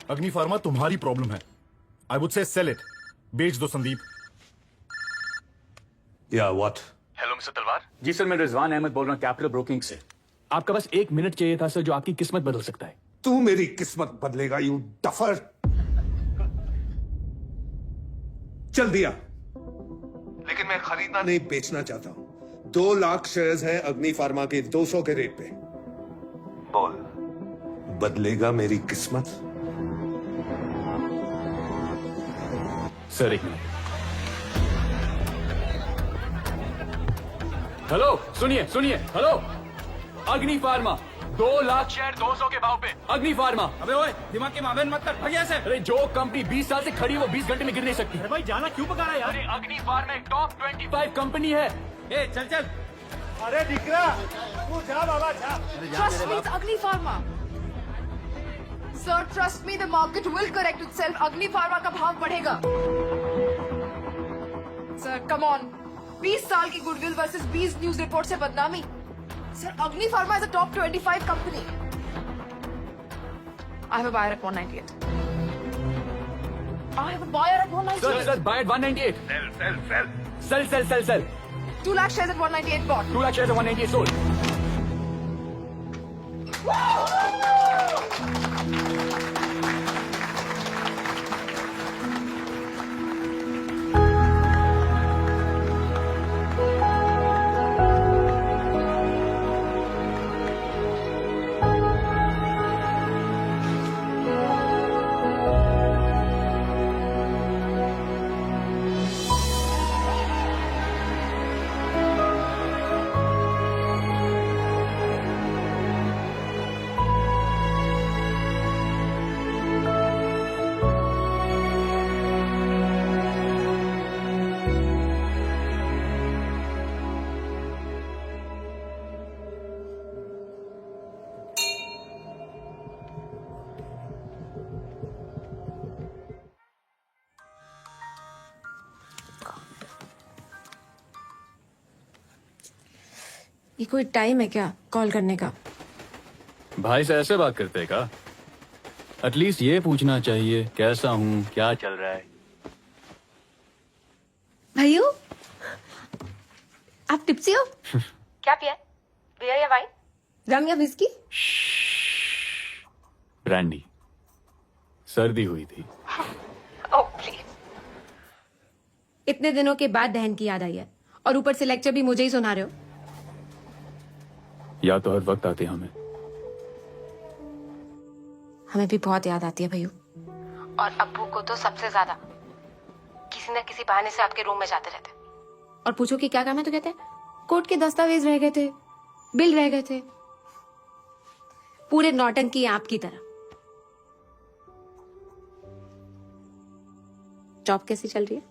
अग्नि फार्मा तुम्हारी प्रॉब्लम है। I would say sell it. बेच दो संदीप। या व्हाट? हेलो मिस्टर तलवार। जी सर, मैं रिजवान अहमद बोल रहा हूँ कैपिटल ब्रोकिंग से। आपका बस 1 मिनट चाहिए था सर, जो आपकी किस्मत बदल सकता है। तू मेरी किस्मत बदलेगा यू डफर। चल दिया, लेकिन मैं खरीदना नहीं बेचना चाहता हूं। 2 लाख शेयर्स हैं अग्नि फार्मा के 200 के रेट पे। बोल, बदलेगा मेरी किस्मत? Sir 1 minute. हेलो, सुनिए सुनिए। हेलो, अग्नि फार्मा 2 लाख शेयर 200 के भाव पे। अग्नि फार्मा। अबे ओए, दिमाग के मामले मत कर, भैया से। अरे जो कंपनी 20 साल से खड़ी वो 20 घंटे में गिर नहीं सकती। अरे भाई जाना क्यों पका रहा है यार? अरे अग्नि फार्मा एक टॉप 25 कंपनी है। ए चल चल। अरे दिकरा, तू जा बाबा जा। Trust me, it's Agni Pharma. Sir, trust me, the market will correct itself. Agni Pharma का भाव बढ़ेगा। Sir, come on. 20 साल की गुडविल वर्सेस 20 न्यूज रिपोर्ट से बदनामी। Sir, Agni Pharma is a top 25 company. I have a buyer at 198. I have a buyer at 198. Sir, buy at 198. Sell. 2 lakh shares at 198 bought. 2 lakh shares at 198 sold. ये कोई time है क्या call करने का? भाई से ऐसे बात करते का? एटलीस्ट ये पूछना चाहिए कैसा हूँ, क्या चल रहा है। भाइयों, आप टिप्सी हो? क्या पिया? बियर या वाइन? रम या विस्की? ब्रांडी। सर्दी हुई थी। Oh please. इतने दिनों के बाद दहन की याद आई है और ऊपर से लेक्चर भी मुझे ही सुना रहे हो। याद तो हर वक्त आती है हमें। हमें भी बहुत याद आती है भैया, और अब्बू को तो सबसे ज्यादा। किसी न किसी बहाने से आपके रूम में जाते रहते और पूछो कि क्या काम है तो कहते हैं कोर्ट के दस्तावेज रह गए थे, बिल रह गए थे। पूरे नौटंकी आपकी तरह। जॉब कैसी चल रही है?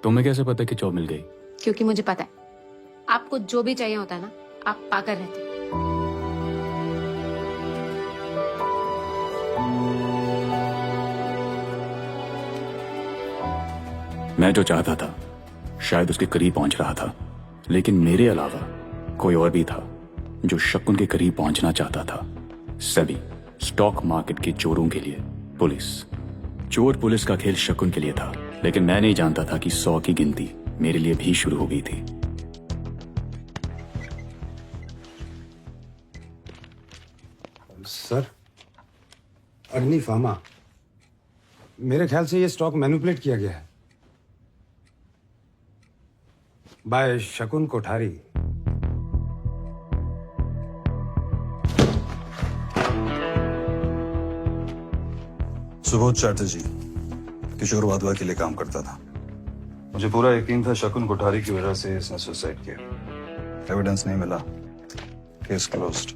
तुम्हें कैसे पता कि जॉब मिल गई? क्योंकि मुझे पता है आपको जो भी चाहिए होता है ना, आप पाकर रहते। मैं जो चाहता था शायद उसके करीब पहुंच रहा था, लेकिन मेरे अलावा कोई और भी था जो शकुन के करीब पहुंचना चाहता था। सेबी, स्टॉक मार्केट के चोरों के लिए पुलिस। चोर पुलिस का खेल शकुन के लिए था, लेकिन मैं नहीं जानता था कि 100 की गिनती मेरे लिए भी शुरू हो गई थी। सर, अग्नि फार्मा, मेरे ख्याल से ये स्टॉक मैनिपुलेट किया गया है बाय शकुन कोठारी। सुबोध चैटर्जी किशोर वाधवा के लिए काम करता था। मुझे पूरा यकीन था शकुन कोठारी की वजह से इसने सुसाइड किया। एविडेंस नहीं मिला, केस क्लोज्ड।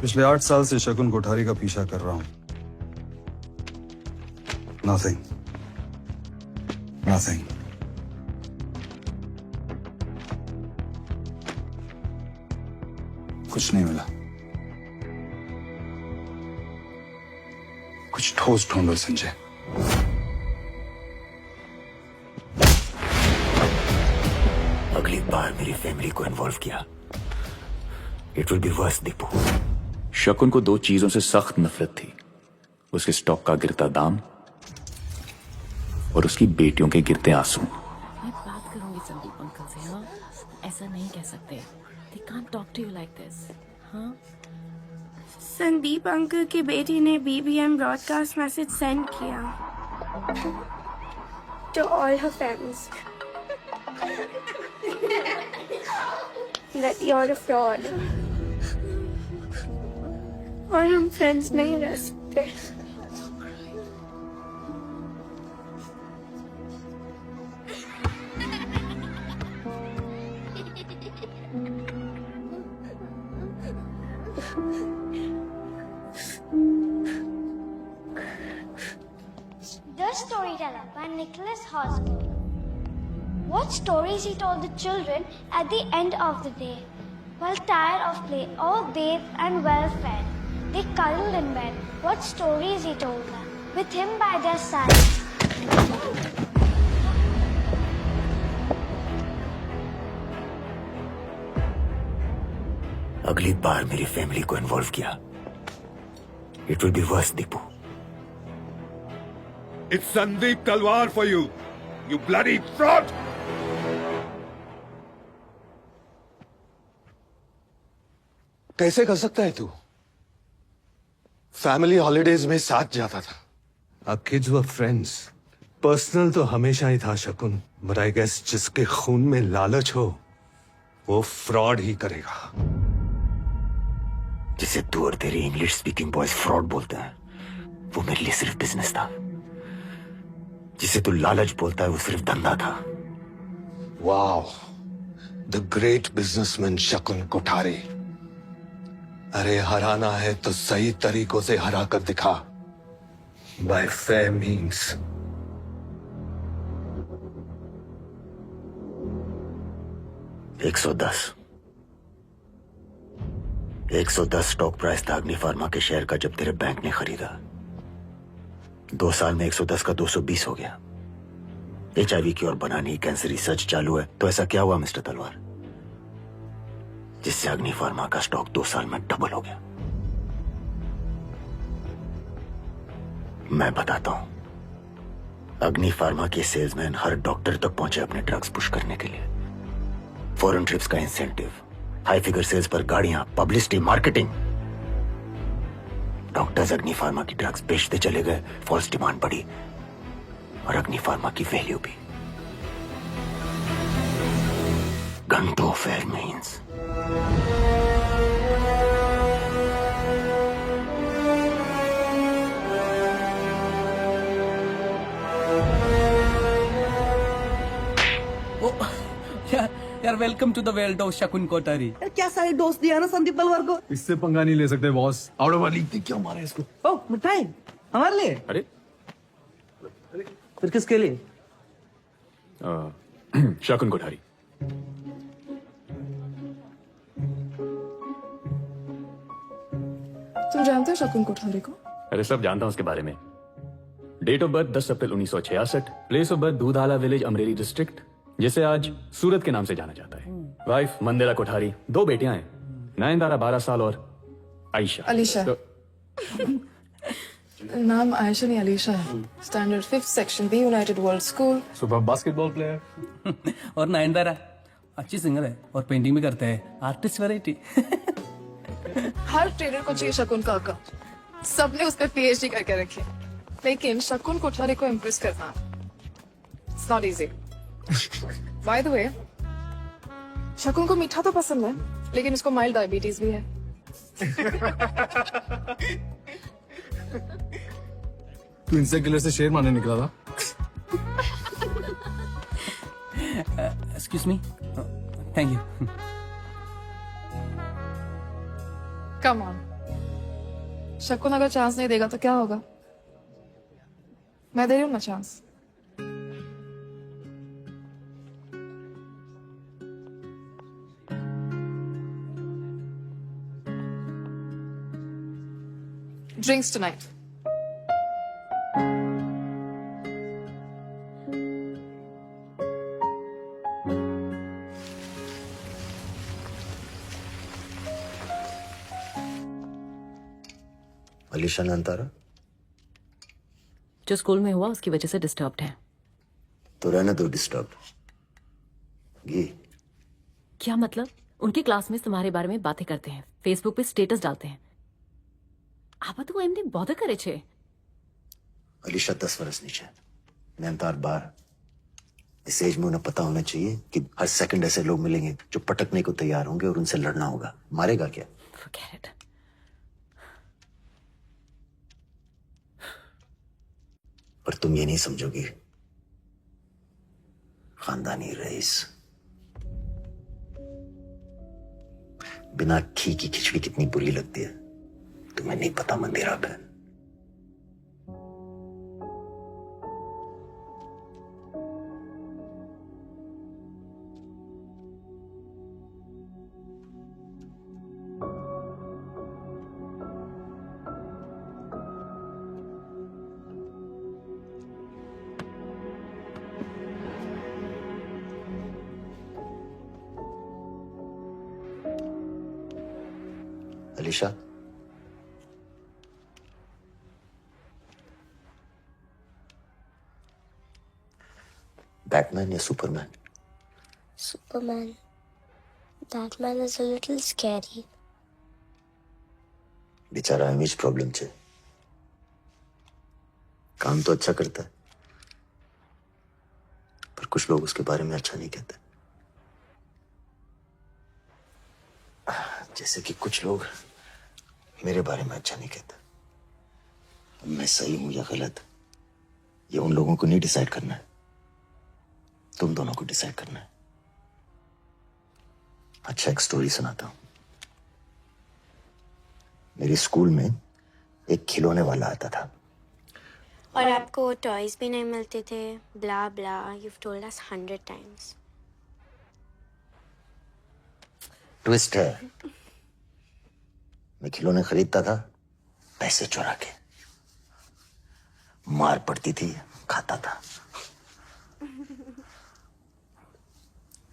पिछले 8 साल से शकुन कोठारी का पीछा कर रहा हूं। Nothing, nothing. कुछ नहीं मिला। कुछ ठोस ढूंढो संजय। अगली बार मेरी फैमिली को इन्वॉल्व किया, it will be verse Deepu. शकुन को 2 चीजों से सख्त नफरत थी, उसके स्टॉक का गिरता दाम और उसकी बेटियों के गिरते आंसू। मैं बात करूंगी संदीप अंकल से। हाँ, ऐसा नहीं कह सकते। They can't talk to you like this. हाँ? संदीप अंकल की बेटी ने BBM ब्रॉडकास्ट मैसेज सेंड किया to all her fans that you're a fraud और हम फ्रेंड्स नहीं रह सकते। The Storyteller by Nicholas Hosmer. What stories he told the children at the end of the day. While tired of play, all bathed and well fed, they cuddled in bed. What stories he told them, with him by their side. अगली बार मेरी family को involve किया, it will be verse Deepu. It's Sandeep Talwar for you, you bloody fraud! कैसे कर सकता है तू? Family holidays में साथ जाता था। Our kids were friends. Personal तो हमेशा ही था शकुन, but I guess जिसके खून में लालच हो, वो फ्रॉड ही करेगा। जिसे तू और तेरे इंग्लिश स्पीकिंग बॉयज फ्रॉड बोलते हैं, वो मेरे लिए सिर्फ बिजनेस था। जिसे तू लालच बोलता है, वो सिर्फ धंधा था। वाओ, द ग्रेट बिजनेसमैन शकुन कोठारी। अरे हराना है तो सही तरीकों से हरा कर दिखा, bye fair means. $110 stock price था अग्नि फार्मा के शेयर का जब तेरे बैंक ने खरीदा। 2 साल में 110 का 220 हो गया। HIV की ओर बनानी कैंसर रिसर्च चालू है, तो ऐसा क्या हुआ मिस्टर तलवार जिससे अग्नि फार्मा का स्टॉक 2 साल में डबल हो गया? मैं बताता हूं। अग्नि फार्मा के सेल्समैन हर डॉक्टर तक पहुंचे अपने ड्रग्स पुश करने के लिए। फॉरेन ट्रिप्स का इंसेंटिव, हाई फिगर सेल्स पर गाड़ियां, पब्लिसिटी, मार्केटिंग। डॉक्टर्स अग्नि फार्मा की ड्रग्स बेचते चले गए, फॉल्स डिमांड बढ़ी और अग्नि फार्मा की वैल्यू भी। घंटों फेयर मीन्स यार welcome to the world of Shakun Kothari. क्या सारे दोस्त दिया ना संदीप बलवार को। इससे पंगा नहीं ले सकते बॉस। आउट ऑफ लीग थी, क्यों मारे इसको? ओ मिठाई हमारे लिए। अरे फिर किसके लिए? शकुन कोठारी। तुम जानते हो शकुन कोठारी को? अरे सब जानता हूं उसके बारे में। Date of birth 10 April 1966, place of birth Dudhala village, Amreli district, जिसे आज सूरत के नाम से जाना जाता है। वाइफ मंदिरा कोठारी, 2 बेटियां हैं, नयनतारा 12 साल और आयशा। अलीशा। नाम आयशा नहीं अलीशा है। Standard 5th section B, United World School. Super basketball player. और नयनतारा अच्छी सिंगर है और पेंटिंग भी करते हैं, आर्टिस्ट वैरायटी। हर ट्रेनर को चाहिए शकुन का आका। सबने उस पर PhD करके रखी, लेकिन शकुन कोठारी को इम्प्रेस करना it's not easy. By the way, शकुन को मीठा तो पसंद है, लेकिन उसको माइल्ड डायबिटीज भी है। तू इंसेक्ट किलर से शेर मारने निकला था? Excuse me, thank you. Come on, शकुन अगर चांस नहीं देगा तो क्या होगा? मैं दे रही हूँ ना chance. Drinks tonight. Alisha Nayantara जो स्कूल में हुआ उसकी वजह से डिस्टर्ब्ड है। तो रहने दो डिस्टर्ब। ये क्या मतलब? उनकी क्लास में तुम्हारे बारे में बातें करते हैं, फेसबुक पे स्टेटस डालते हैं। आप तो एमने बॉधर करे छे। अलीशा 10 वर्ष नीचे, नयनतार 12। इस एज में उन्हें पता होना चाहिए कि हर सेकंड ऐसे लोग मिलेंगे जो पटकने को तैयार होंगे और उनसे लड़ना होगा। मारेगा क्या? Forget it. पर तुम ये नहीं समझोगी, खानदानी रईस बिना घी की खिचड़ी कितनी बुरी लगती है, तुम्हें नहीं पता मंदिरा बहन। अलीशा, बैटमैन या Superman? Superman. That man is a little scary. बेचारा इमेज प्रॉब्लम छे, काम तो अच्छा करता है, पर कुछ लोग उसके बारे में अच्छा नहीं कहते। जैसे कि कुछ लोग मेरे बारे में अच्छा नहीं कहते। मैं सही हूं या गलत, ये उन लोगों को नहीं डिसाइड करना है, तुम दोनों को डिसाइड करना है। अच्छा, एक स्टोरी सुनाता हूं। मेरे स्कूल में एक खिलौने वाला आता था और आपको टॉयज भी नहीं मिलते थे। ब्ला ब्ला, you've told us 100 times. Twist है, मैं खिलौने खरीदता था पैसे चुरा के, मार पड़ती थी, खाता था।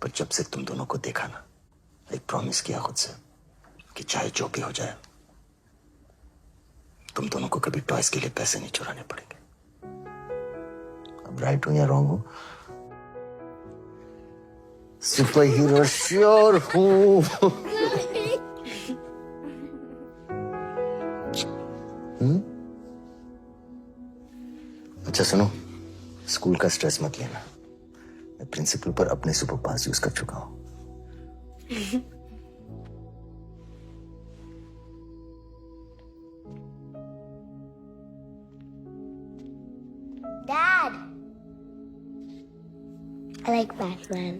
पर जब से तुम दोनों को देखा ना, एक प्रॉमिस किया खुद से कि चाहे जो भी हो जाए, तुम दोनों को कभी टॉयज के लिए पैसे नहीं चुराने पड़ेंगे। अब राइट हूं या रॉन्ग हूं? सुपर हीरो श्योर हूं। सुनो, स्कूल का स्ट्रेस मत लेना। मैं प्रिंसिपल पर अपने सुपर पास यूज कर चुका हूं। Dad, I like Batman.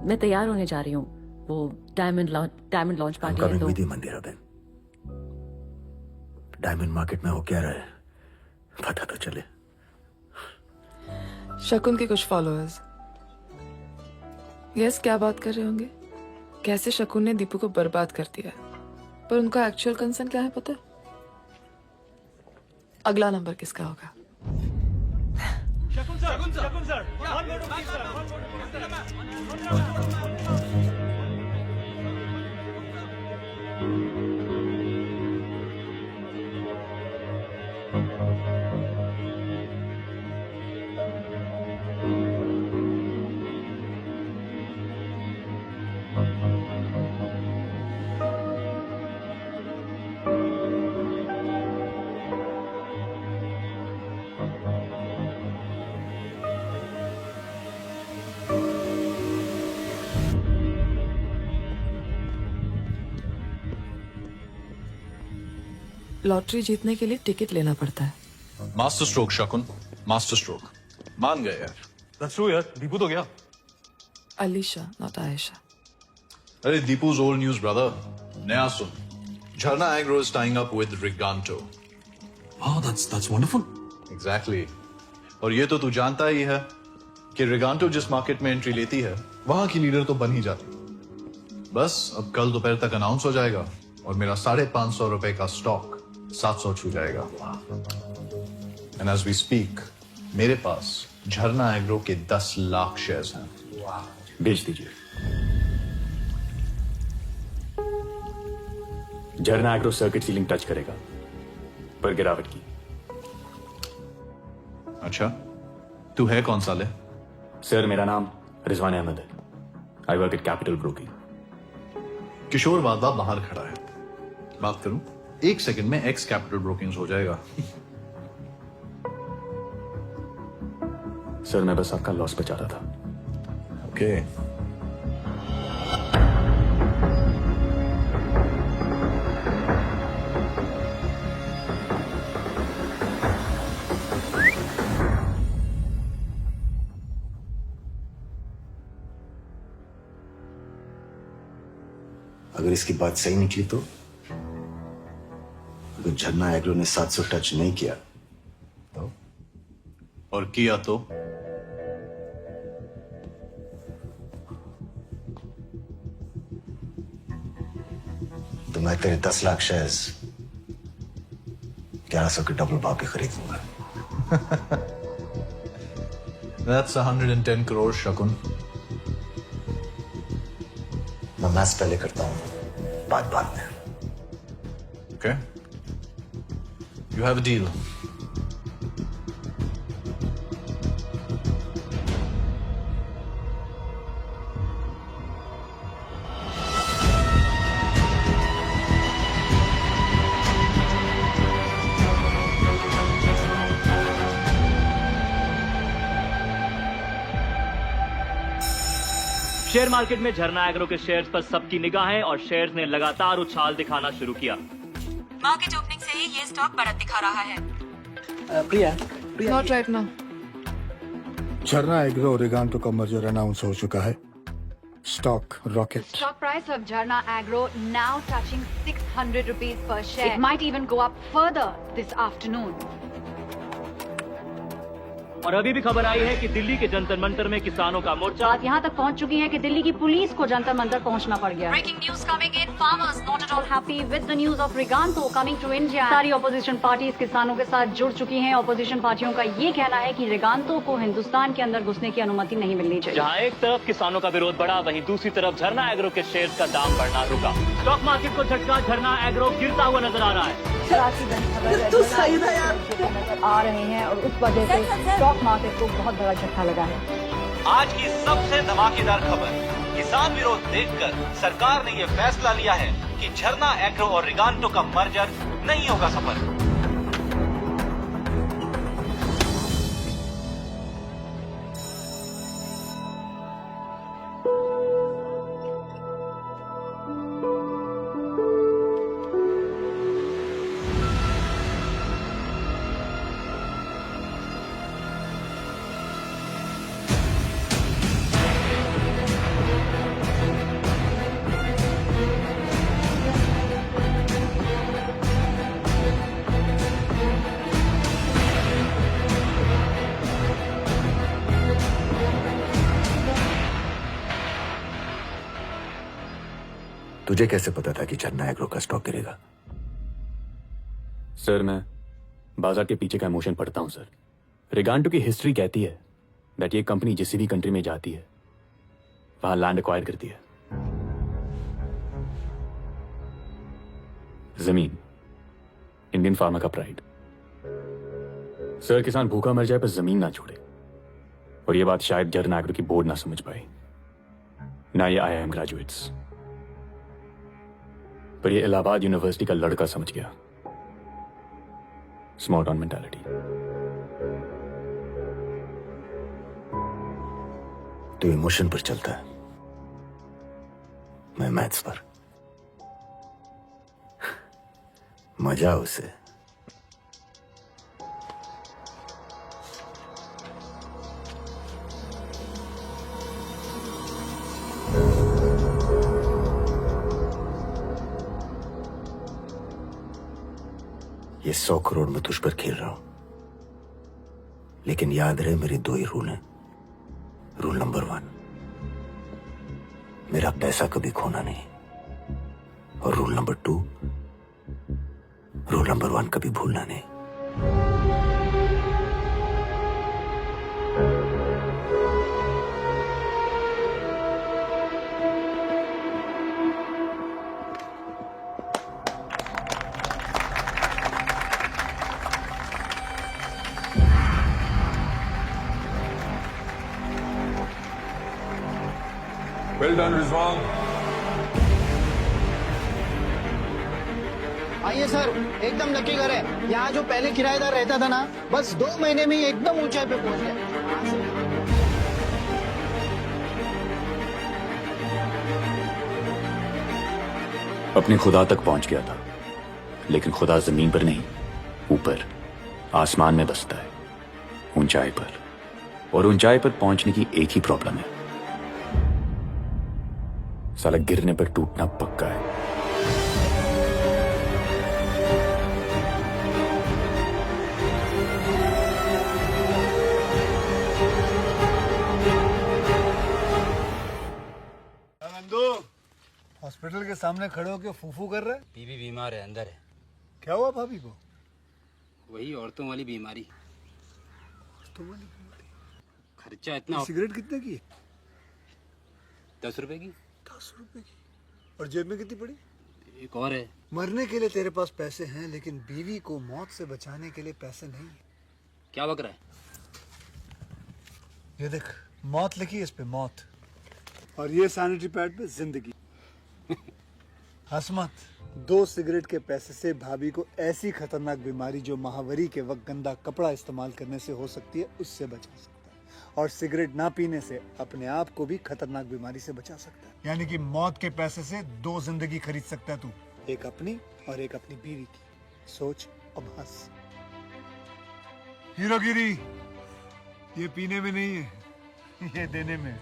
मैं तैयार होने जा रही हूँ। वो डायमंड लॉन्च पार्टी है तो। With Mandira Ben, diamond market में हो क्या रहा है पता तो चले। शकुन के कुछ फॉलोअर्स यस क्या बात कर रहे होंगे, कैसे शकुन ने दीपू को बर्बाद कर दिया, पर उनका एक्चुअल कंसर्न क्या है पता है? अगला नंबर किसका होगा? लॉटरी जीतने के लिए टिकट लेना पड़ता है। मास्टर स्ट्रोक शकुन, मास्टर स्ट्रोक। मान गए यार। That's true यार, दीपू तो गया। अलीशा नॉट आयशा। अरे दीपू's old news brother। नया सुन, झरना agro is tying up with Riganto। Oh, that's wonderful. Exactly। और ये तो तू जानता ही है कि Riganto जिस मार्केट में एंट्री लेती है वहां की लीडर तो बन ही जाती। बस अब कल दोपहर तक अनाउंस हो जाएगा और मेरा 550 रुपए का स्टॉक 700 छू जाएगा। एंड एज वी स्पीक मेरे पास झरना एग्रो के 10 लाख शेयर्स हैं। बेच दीजिए। झरना एग्रो सर्किट सीलिंग टच करेगा पर गिरावट की। अच्छा, तू है कौन साले? सर मेरा नाम रिजवान अहमद है। I work at Capital Broking. Kishore Wada बाहर खड़ा है, बात करूं? 1 सेकंड में एक्स कैपिटल ब्रोकिंग हो जाएगा। सर मैं बस आपका लॉस बचा रहा था। ओके। अगर इसकी बात सही निकली तो अगर झरना एग्रो ने 700 टच नहीं किया तो? और किया तो मैं तेरे 10 लाख शेयर्स 1100 के डबल भाव पे खरीद लूंगा। That's 110 crores शकुन। मैं मैच पहले करता हूं, बाद में। Okay? You have a deal. Share market में झरना एग्रो के शेयर्स पर सबकी निगाहें और शेयर्स ने लगातार उछाल दिखाना शुरू किया। मार्केट ओपनिंग से ही ये स्टॉक बढ़त दिखा रहा है। प्रिया नॉट राइट नाउ। झरना एग्रो और रिगांटो का मर्जर अनाउंस हो चुका है। Stock rocket. Stock price of Jharna Agro now touching 600 rupees per share. It might even go up further this afternoon. और अभी भी खबर आई है कि दिल्ली के जंतर मंतर में किसानों का मोर्चा बात यहाँ तक पहुँच चुकी है कि दिल्ली की पुलिस को जंतर मंतर पहुँचना पड़ गया। Breaking news coming in. Farmers not at all happy with the news of Riganto coming to India. सारी ऑपोजिशन पार्टीज किसानों के साथ जुड़ चुकी हैं। ऑपोजिशन पार्टियों का ये कहना है कि रिगांतो को हिंदुस्तान के अंदर घुसने की अनुमति नहीं मिलनी चाहिए। जहाँ एक तरफ किसानों का विरोध बढ़ा, वहीं दूसरी तरफ झरना एग्रो के शेयर्स का दाम बढ़ना रुका। स्टॉक मार्केट को झटका, झरना एग्रो गिरता हुआ नजर आ रहा है। तू सही था यार। आ रहे हैं और उस वजह से स्टॉक मार्केट को बहुत बड़ा झटका लगा है। आज की सबसे धमाकेदार खबर, किसान विरोध देखकर सरकार ने यह फैसला लिया है कि झरना एग्रो और रिगांटो का मर्जर नहीं होगा सफल। तुझे कैसे पता था कि झरना एग्रो का स्टॉक गिरेगा? सर मैं बाजार के पीछे का इमोशन पढ़ता हूं सर। रिगांटो की हिस्ट्री कहती है दैट ये कंपनी जिस भी कंट्री में जाती है वहां लैंड एक्वायर करती है। जमीन इंडियन फार्मा का प्राइड। सर किसान भूखा मर जाए पर जमीन ना छोड़े, और ये बात शायद झरना एग्रो की बोर्ड ना समझ पाई, ना ये IIM ग्रेजुएट्स, पर ये इलाहाबाद यूनिवर्सिटी का लड़का समझ गया। Small town mentality. तू इमोशन पर चलता है, मैं मैथ्स पर। मजा उसे। ये 100 करोड़ में तुझ पर खेल रहा हूं, लेकिन याद रहे मेरे 2 ही रूल हैं। रूल नंबर 1, मेरा पैसा कभी खोना नहीं, और रूल नंबर 2, रूल नंबर 1 कभी भूलना नहीं। Well done, Rizwan. आइए सर, एकदम लकी घर है। यहाँ जो पहले किराएदार रहता था ना, बस 2 महीने में ही एकदम ऊंचाई पे पहुंच गया। अपने खुदा तक पहुंच गया था, लेकिन खुदा जमीन पर नहीं, ऊपर आसमान में बसता है, ऊंचाई पर। और ऊंचाई पर पहुंचने की एक ही प्रॉब्लम है, साला गिरने पर टूटना पक्का है। हॉस्पिटल के सामने खड़े होकर फूफू कर रहे? बीवी बीमार है, अंदर है। क्या हुआ भाभी को? वही औरतों वाली बीमारी। खर्चा इतना। सिगरेट कितने की? 10 रुपए की। 10 रुपए की। और जेब में कितनी पड़ी? एक और है। मरने के लिए तेरे पास पैसे हैं, लेकिन बीवी को मौत से बचाने के लिए पैसे नहीं है। क्या बक रहा है? ये देख, मौत लिखी है इस पे, मौत। और ये सैनिटरी पैड पे जिंदगी। हंस मत। 2 सिगरेट के पैसे से भाभी को ऐसी खतरनाक बीमारी जो महावरी के वक्त गंदा कपड़ा इस्तेमाल करने से हो सकती है, उससे बचा सकता है। और सिगरेट ना पीने से अपने आप को भी खतरनाक बीमारी से बचा सकता है। यानी कि मौत के पैसे से 2 जिंदगी खरीद सकता है तू, एक अपनी और एक अपनी बीवी की। सोच, अब हंस। हीरोगिरी ये पीने में नहीं है, ये देने में है।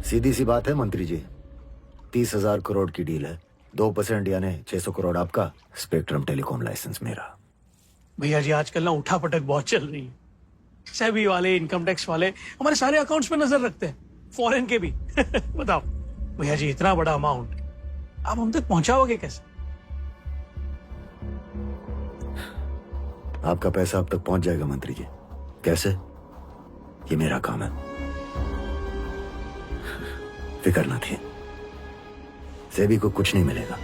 सीधी सी बात है मंत्री जी, 30,000 करोड़ की डील है। 2% यानी 600 करोड़ आपका, स्पेक्ट्रम टेलीकॉम लाइसेंस मेरा। भैया जी आजकल ना उठा पटक बहुत चल रही है। सेबी वाले, इनकम टैक्स वाले हमारे सारे अकाउंट्स पे नजर रखते हैं, फॉरेन के भी। बताओ भैया जी, इतना बड़ा अमाउंट आप हम तक पहुंचाओगे कैसे? आपका पैसा अब तक पहुंच जाएगा मंत्री जी। कैसे? ये मेरा काम है। फिक्र न थी। सेबी को कुछ नहीं मिलेगा।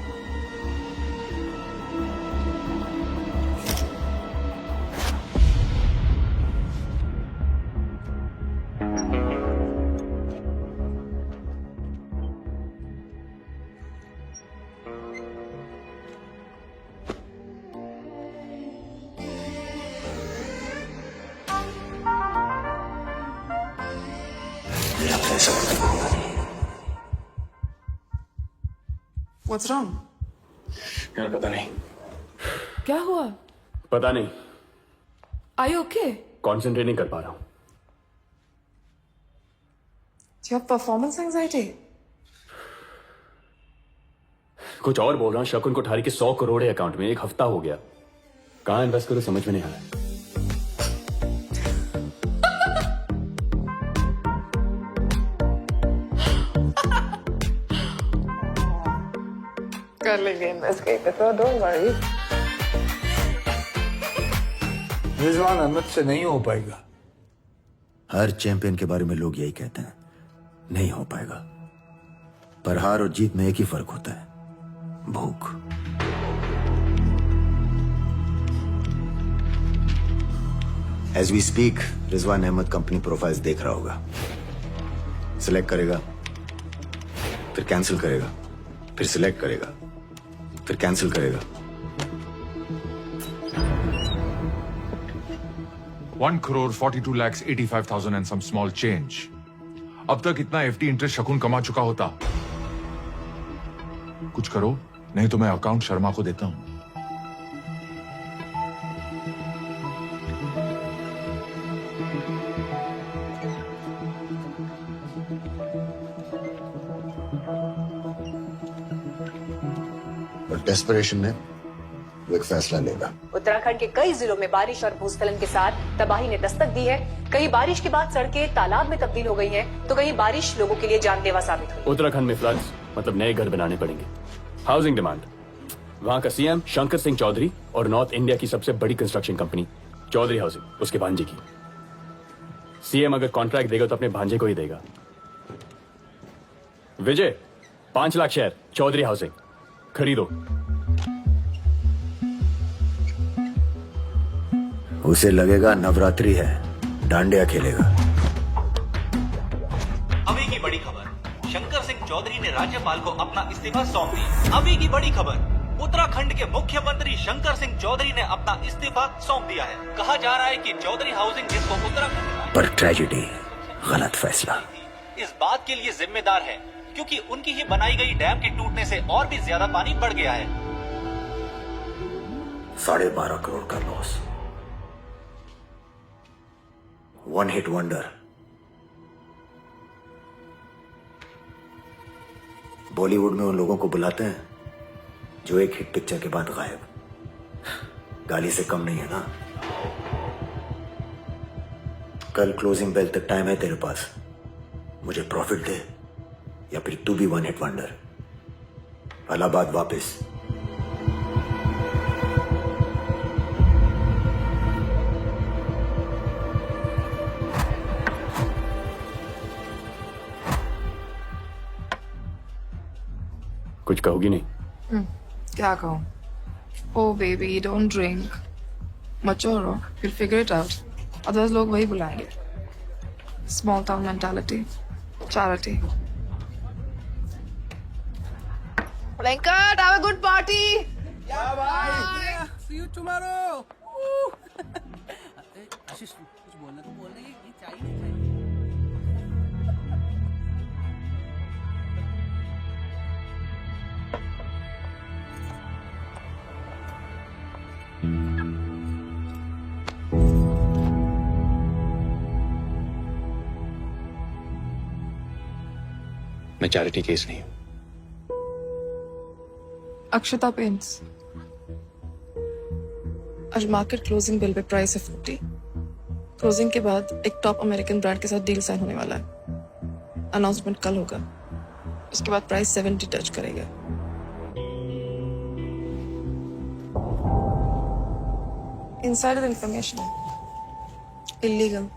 What's wrong? यार पता नहीं, क्या हुआ? पता नहीं, Are you okay? कॉन्सेंट्रेट नहीं कर पा रहा हूँ। Do you have performance anxiety? कुछ और बोल रहा हूँ। शकुन कोठारी के 100 करोड़ है अकाउंट में, 1 हफ्ता हो गया। कहाँ इन्वेस्ट करूँ समझ में नहीं आ रहा है। कर लेंगे इन्वेस्ट कहीं पे तो डोंट वरी। रिजवान अहमद से नहीं हो पाएगा। हर चैंपियन के बारे में लोग यही कहते हैं, नहीं हो पाएगा। पर हार और जीत में एक ही फर्क होता है, भूख। As we speak Rizwan Ahmed company profiles देख रहा होगा। सिलेक्ट करेगा, फिर कैंसिल करेगा, फिर सिलेक्ट करेगा, फिर कैंसिल करेगा। 1,42,85,000 and some small change. अब तक इतना एफडी इंटरेस्ट शकुन कमा चुका होता। कुछ करो, नहीं तो मैं अकाउंट शर्मा को देता हूं। और डेस्परेशन में वो एक फैसला लेगा। उत्तराखंड के कई जिलों में बारिश और भूस्खलन के साथ तबाही ने दस्तक दी है। कहीं बारिश के बाद सड़कें तालाब में तब्दील हो गई हैं, तो कहीं बारिश लोगों के लिए जानलेवा साबित हुई। उत्तराखंड में फ्लड्स मतलब नए घर बनाने पड़ेंगे। हाउसिंग डिमांड, वहां का सीएम शंकर सिंह चौधरी और नॉर्थ इंडिया की सबसे बड़ी कंस्ट्रक्शन कंपनी चौधरी हाउसिंग, उसके भांजे की। सीएम अगर कॉन्ट्रैक्ट देगा तो अपने भांजे को ही देगा। विजय 5 लाख शेयर चौधरी हाउसिंग खरीदो। उसे लगेगा नवरात्रि है, डांडिया खेलेगा। अभी की बड़ी खबर, शंकर सिंह चौधरी ने राज्यपाल को अपना इस्तीफा सौंप दिया। अभी की बड़ी खबर, उत्तराखंड के मुख्यमंत्री शंकर सिंह चौधरी ने अपना इस्तीफा सौंप दिया है। कहा जा रहा है कि चौधरी हाउसिंग जिसको उत्तराखंड पर ट्रेजेडी, गलत फैसला। इस बात के लिए जिम्मेदार है क्योंकि उनकी ही बनाई गई डैम के टूटने से और भी ज्यादा पानी बढ़ गया है। 12.5 करोड़ का loss. One hit wonder. Bollywood में उन लोगों को बुलाते हैं जो एक हिट पिक्चर के बाद गायब। गाली से कम नहीं है ना। कल क्लोजिंग बेल तक टाइम है तेरे पास। मुझे प्रॉफिट दे या फिर तू भी वन हिट वंडर। इलाहाबाद वापस। कुछ कहोगी नहीं? क्या कहूँ? Oh baby, don't drink. Mature हो, you'll figure it out. Otherwise लोग वही बुलाएंगे। Small town mentality, charity. Blanket, have a good party. Yeah, bye. See you tomorrow. आशीष कुछ बोलना तो बोलना, ये चाहिए नहीं चाहिए। मैं चैरिटी केस नहीं हूं। अक्षता पेंट्स। आज market closing bill pay price है 40। क्लोजिंग के बाद एक टॉप अमेरिकन ब्रांड के साथ डील साइन होने वाला है। अनाउंसमेंट कल होगा। उसके बाद प्राइस 70 टच करेगा। इनसाइडर इंफॉर्मेशन है, इलीगल,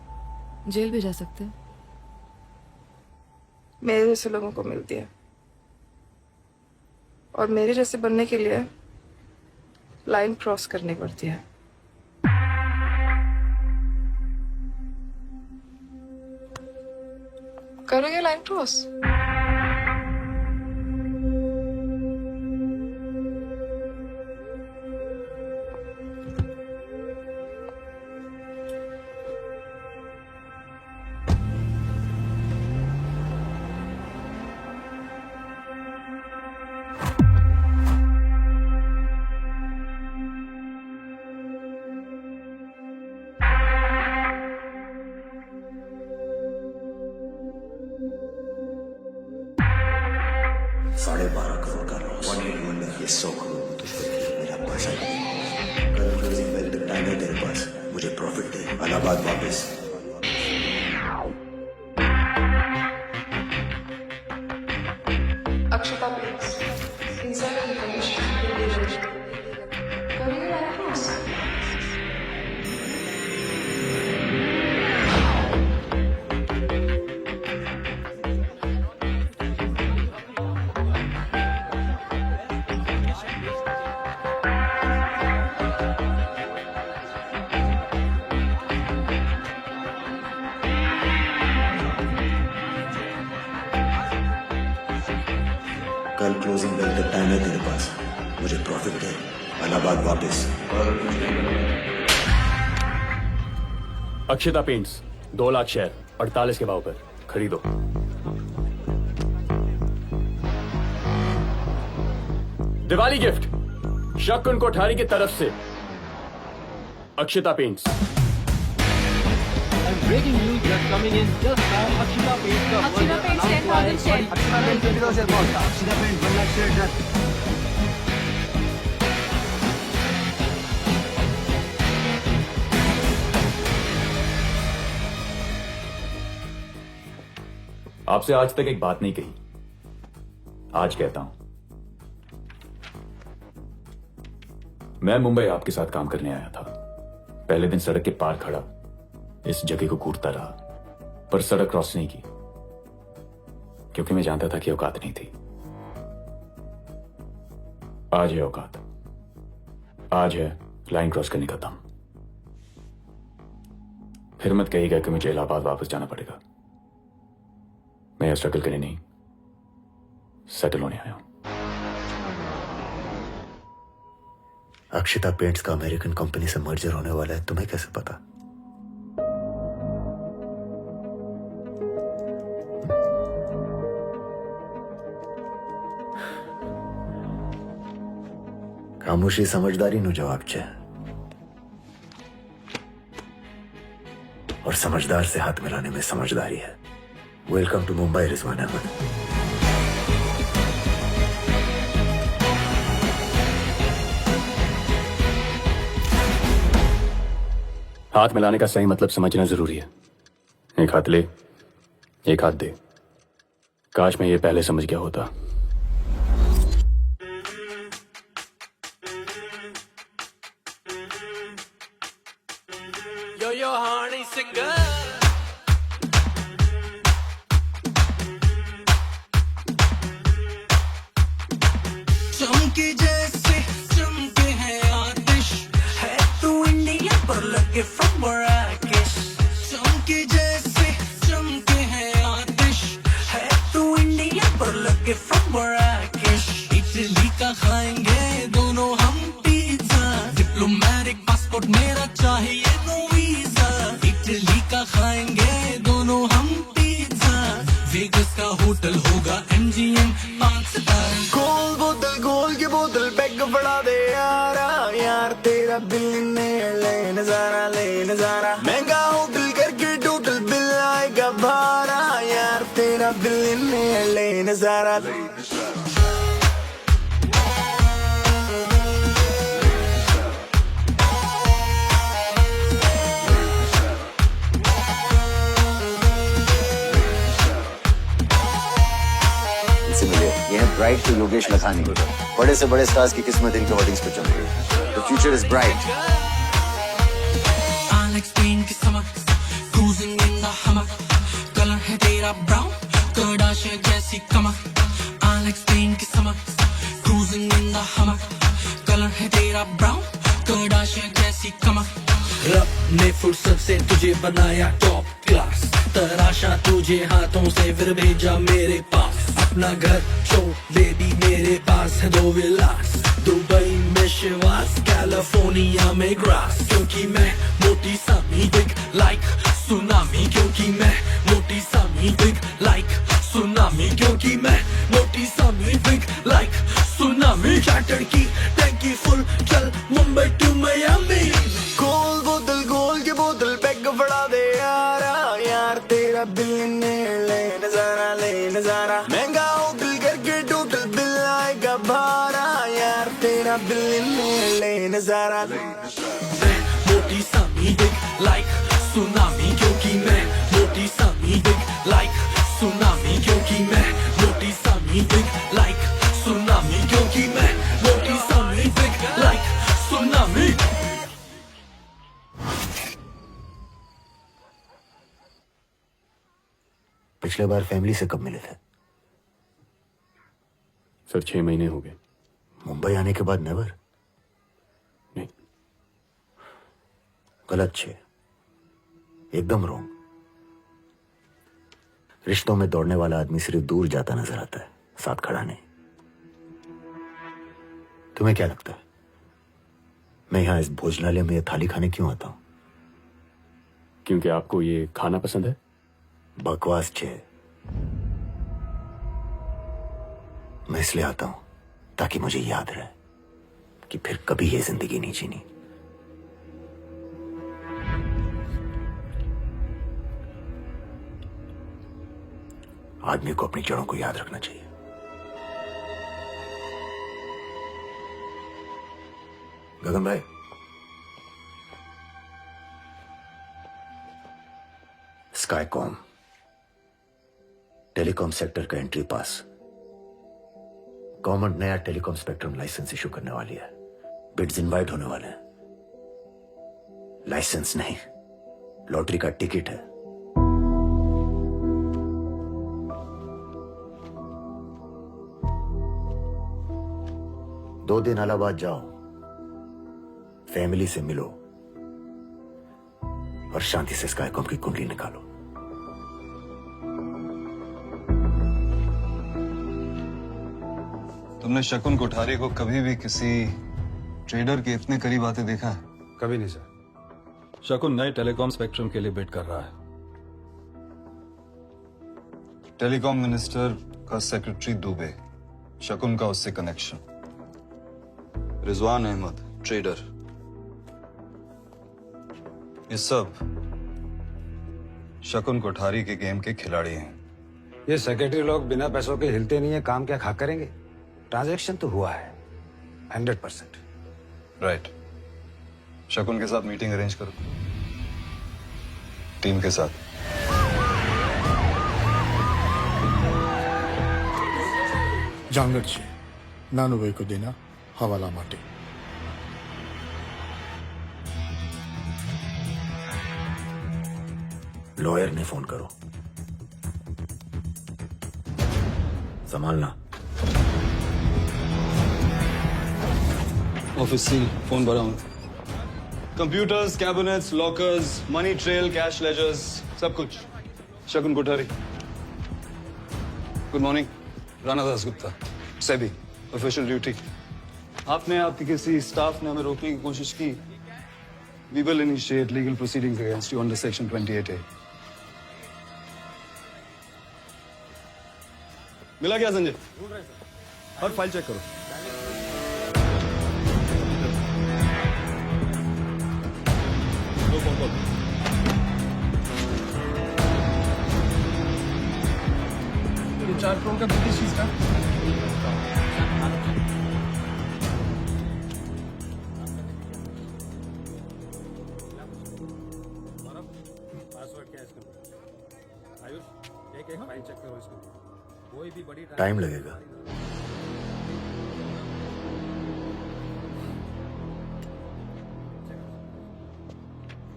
जेल भी जा सकते हैं। मेरे जैसे लोगों को मिलती है, और मेरे जैसे बनने के लिए लाइन क्रॉस करनी पड़ती है। करोगे लाइन क्रॉस? $12.5 करोड़ का लॉस, ये 100 करोड़ में तुझको मेरा पैसा नहीं। कल क्लोजिंग बेल तक टाइम है तेरे पास, मुझे प्रॉफिट दे, इलाहाबाद वापस। अक्षता प्लीज इंसाइड इन्फॉर्मेशन करोगे लाइन क्रॉस? कल क्लोजिंग बेल तक टाइम है तेरे पास, मुझे प्रॉफिट दे, इलाहाबाद वापस। अक्षता पेंट्स 2 लाख शेयर 48 के भाव पर खरीदो। दिवाली गिफ्ट शकुन कोठारी की तरफ से अक्षता paints. Breaking news just coming in just now. Akshita Paints का Akshita Paints 10,000 share. Akshita Paints 20,000 share पहुंचा. Akshita Paints 1 lakh share done. आपसे आज तक एक बात नहीं कही, आज कहता हूं। मैं मुंबई आपके साथ काम करने आया था। पहले दिन सड़क के पार खड़ा इस जगह को घूरता रहा, पर सड़क क्रॉस नहीं की, क्योंकि मैं जानता था कि औकात नहीं थी। आज है औकात, आज है लाइन क्रॉस करने का दम। फिर मत कहिएगा कि मुझे इलाहाबाद वापस जाना पड़ेगा। मैं स्ट्रगल करने नहीं, सेटल होने आया हूं। अक्षता पेंट्स का अमेरिकन कंपनी से मर्जर होने वाला है, तुम्हें कैसे पता? खामोशी समझदारी नु जवाब छे, और समझदार से हाथ मिलाने में समझदारी है। Welcome to Mumbai Rizwan Ahmed. हाथ मिलाने का सही मतलब समझना जरूरी है। एक हाथ ले, एक हाथ दे। काश मैं ये पहले समझ गया होता। Yo, honey singer. चमके जैसे चमके हैं आतिश, है तू इंडिया पर लगे from Marrakesh। चमके जैसे चमके हैं आतिश, है तू इंडिया पर लगे from Marrakesh। इटली का खाएंगे दोनों हम पिज्जा, डिप्लोमेटिक पासपोर्ट मेरा चाहिए नो वीजा। इटली का खाएंगे दोनों हम पिज्जा, वेगस का होटल होगा MGM 5 सितारे। गोल की बोतल पैक बढ़ा दे यारा, यार तेरा बिल ने ले नजारा। महंगा होटल करके टोटल बिल आएगा भारा, यार तेरा बिल ने ले नजारा। ये है ब्राइट टू योगेश लखानी। बड़े से बड़े स्टार्स की किस्मत इनके होर्डिंग्स पे चल रही है। The future is bright. Alex Payne की समक, cruising in the hummer, colour है तेरा brown, Kardashian जैसी कमर, Alex Payne की समझ, cruising in the hummer, colour है तेरा brown, Kardashian जैसी कमर। रब ने फुर्सत से तुझे बनाया टॉप क्लास, तराशा तुझे हाथों से फिर भेजा मेरे पास। अपना घर छोड़ बेबी मेरे पास है 2 विलास, दुबई में शिवास, कैलिफोर्निया में ग्रास। क्योंकि मैं मोटी सामी बिग लाइक सुनामी, क्योंकि मैं मोटी सामी बिग लाइक सुनामी, क्योंकि मैं मोटी सामी बिग लाइक सुनामी। चार्टर की टैंकी फुल, चल मुंबई टू मियामी। गोल बोतल गोल के बोतल पैग फड़ा दे यारा, यार तेरा बिलियनेयर ले नजारा, महंगा होटल करके टोटल बिल आएगा भारा, यार तेरा बिलियनेयर ले नजारा। मैं मोटी सामी बिग लाइक सुनामी, क्योंकि मैं मोटी सामी बिग लाइक सुनामी, क्योंकि मैं मोटी सामी बिग लाइक सुनामी, क्योंकि मैं मोटी सामी बिग लाइक सुनामी। पिछले बार फैमिली से कब मिले थे? सर 6 महीने हो गए। मुंबई आने के बाद नेवर? नहीं। गलत 6, एकदम रॉन्ग। रिश्तों में दौड़ने वाला आदमी सिर्फ दूर जाता नजर आता है, साथ खड़ा नहीं। तुम्हें क्या लगता है मैं यहां इस भोजनालय में ये थाली खाने क्यों आता हूं? क्योंकि आपको ये खाना पसंद है? बकवास 6। मैं इसलिए आता हूं ताकि मुझे याद रहे कि फिर कभी ये जिंदगी नहीं जीनी। आदमी को अपनी जड़ों को याद रखना चाहिए। गगन भाई, स्काईकॉम टेलीकॉम सेक्टर का एंट्री पास। गवर्नमेंट नया टेलीकॉम स्पेक्ट्रम लाइसेंस इशू करने वाली है। बिड्स इनवाइट होने वाले हैं। लाइसेंस नहीं, लॉटरी का टिकट है। दो दिन इलाहाबाद जाओ, फैमिली से मिलो और शांति से स्काईकॉम की कुंडली निकालो। तुमने शकुन कोठारी को कभी भी किसी ट्रेडर के इतने करीब आते देखा है? कभी नहीं सर। शकुन नए टेलीकॉम स्पेक्ट्रम के लिए बिड कर रहा है। टेलीकॉम मिनिस्टर का सेक्रेटरी दुबे, शकुन का उससे कनेक्शन। रिजवान अहमद ट्रेडर, ये सब शकुन कोठारी के गेम के खिलाड़ी हैं। ये सेक्रेटरी लोग बिना पैसों के हिलते नहीं है, काम क्या खा करेंगे? ट्रांजैक्शन तो हुआ है 100%। राइट। शकुन के साथ मीटिंग अरेंज करो, टीम के साथ। જાંગડ છે નાનો ભાઈ કો દેના હવાલા માટે। लॉयर ने फोन करो, संभालना। ऑफिस सील, फोन भरा हूं। Computers, cabinets, lockers, money trail, cash ledgers, सब कुछ। Shakun Kothari. Good morning, Rana Dasgupta, SEBI, official duty. आपने आपके किसी स्टाफ ने हमें रोकने की कोशिश की। We will initiate legal proceedings against you under Section 28A. मिला क्या संजय? हर फाइल चेक करो। दो फोन कॉल। ये 4 करोड़ का ब्रिटिश चीज का पासवर्ड क्या है इसका? आयुष, एक फाइल चेक करो इसको। कोई भी बड़ी टाइम लगेगा।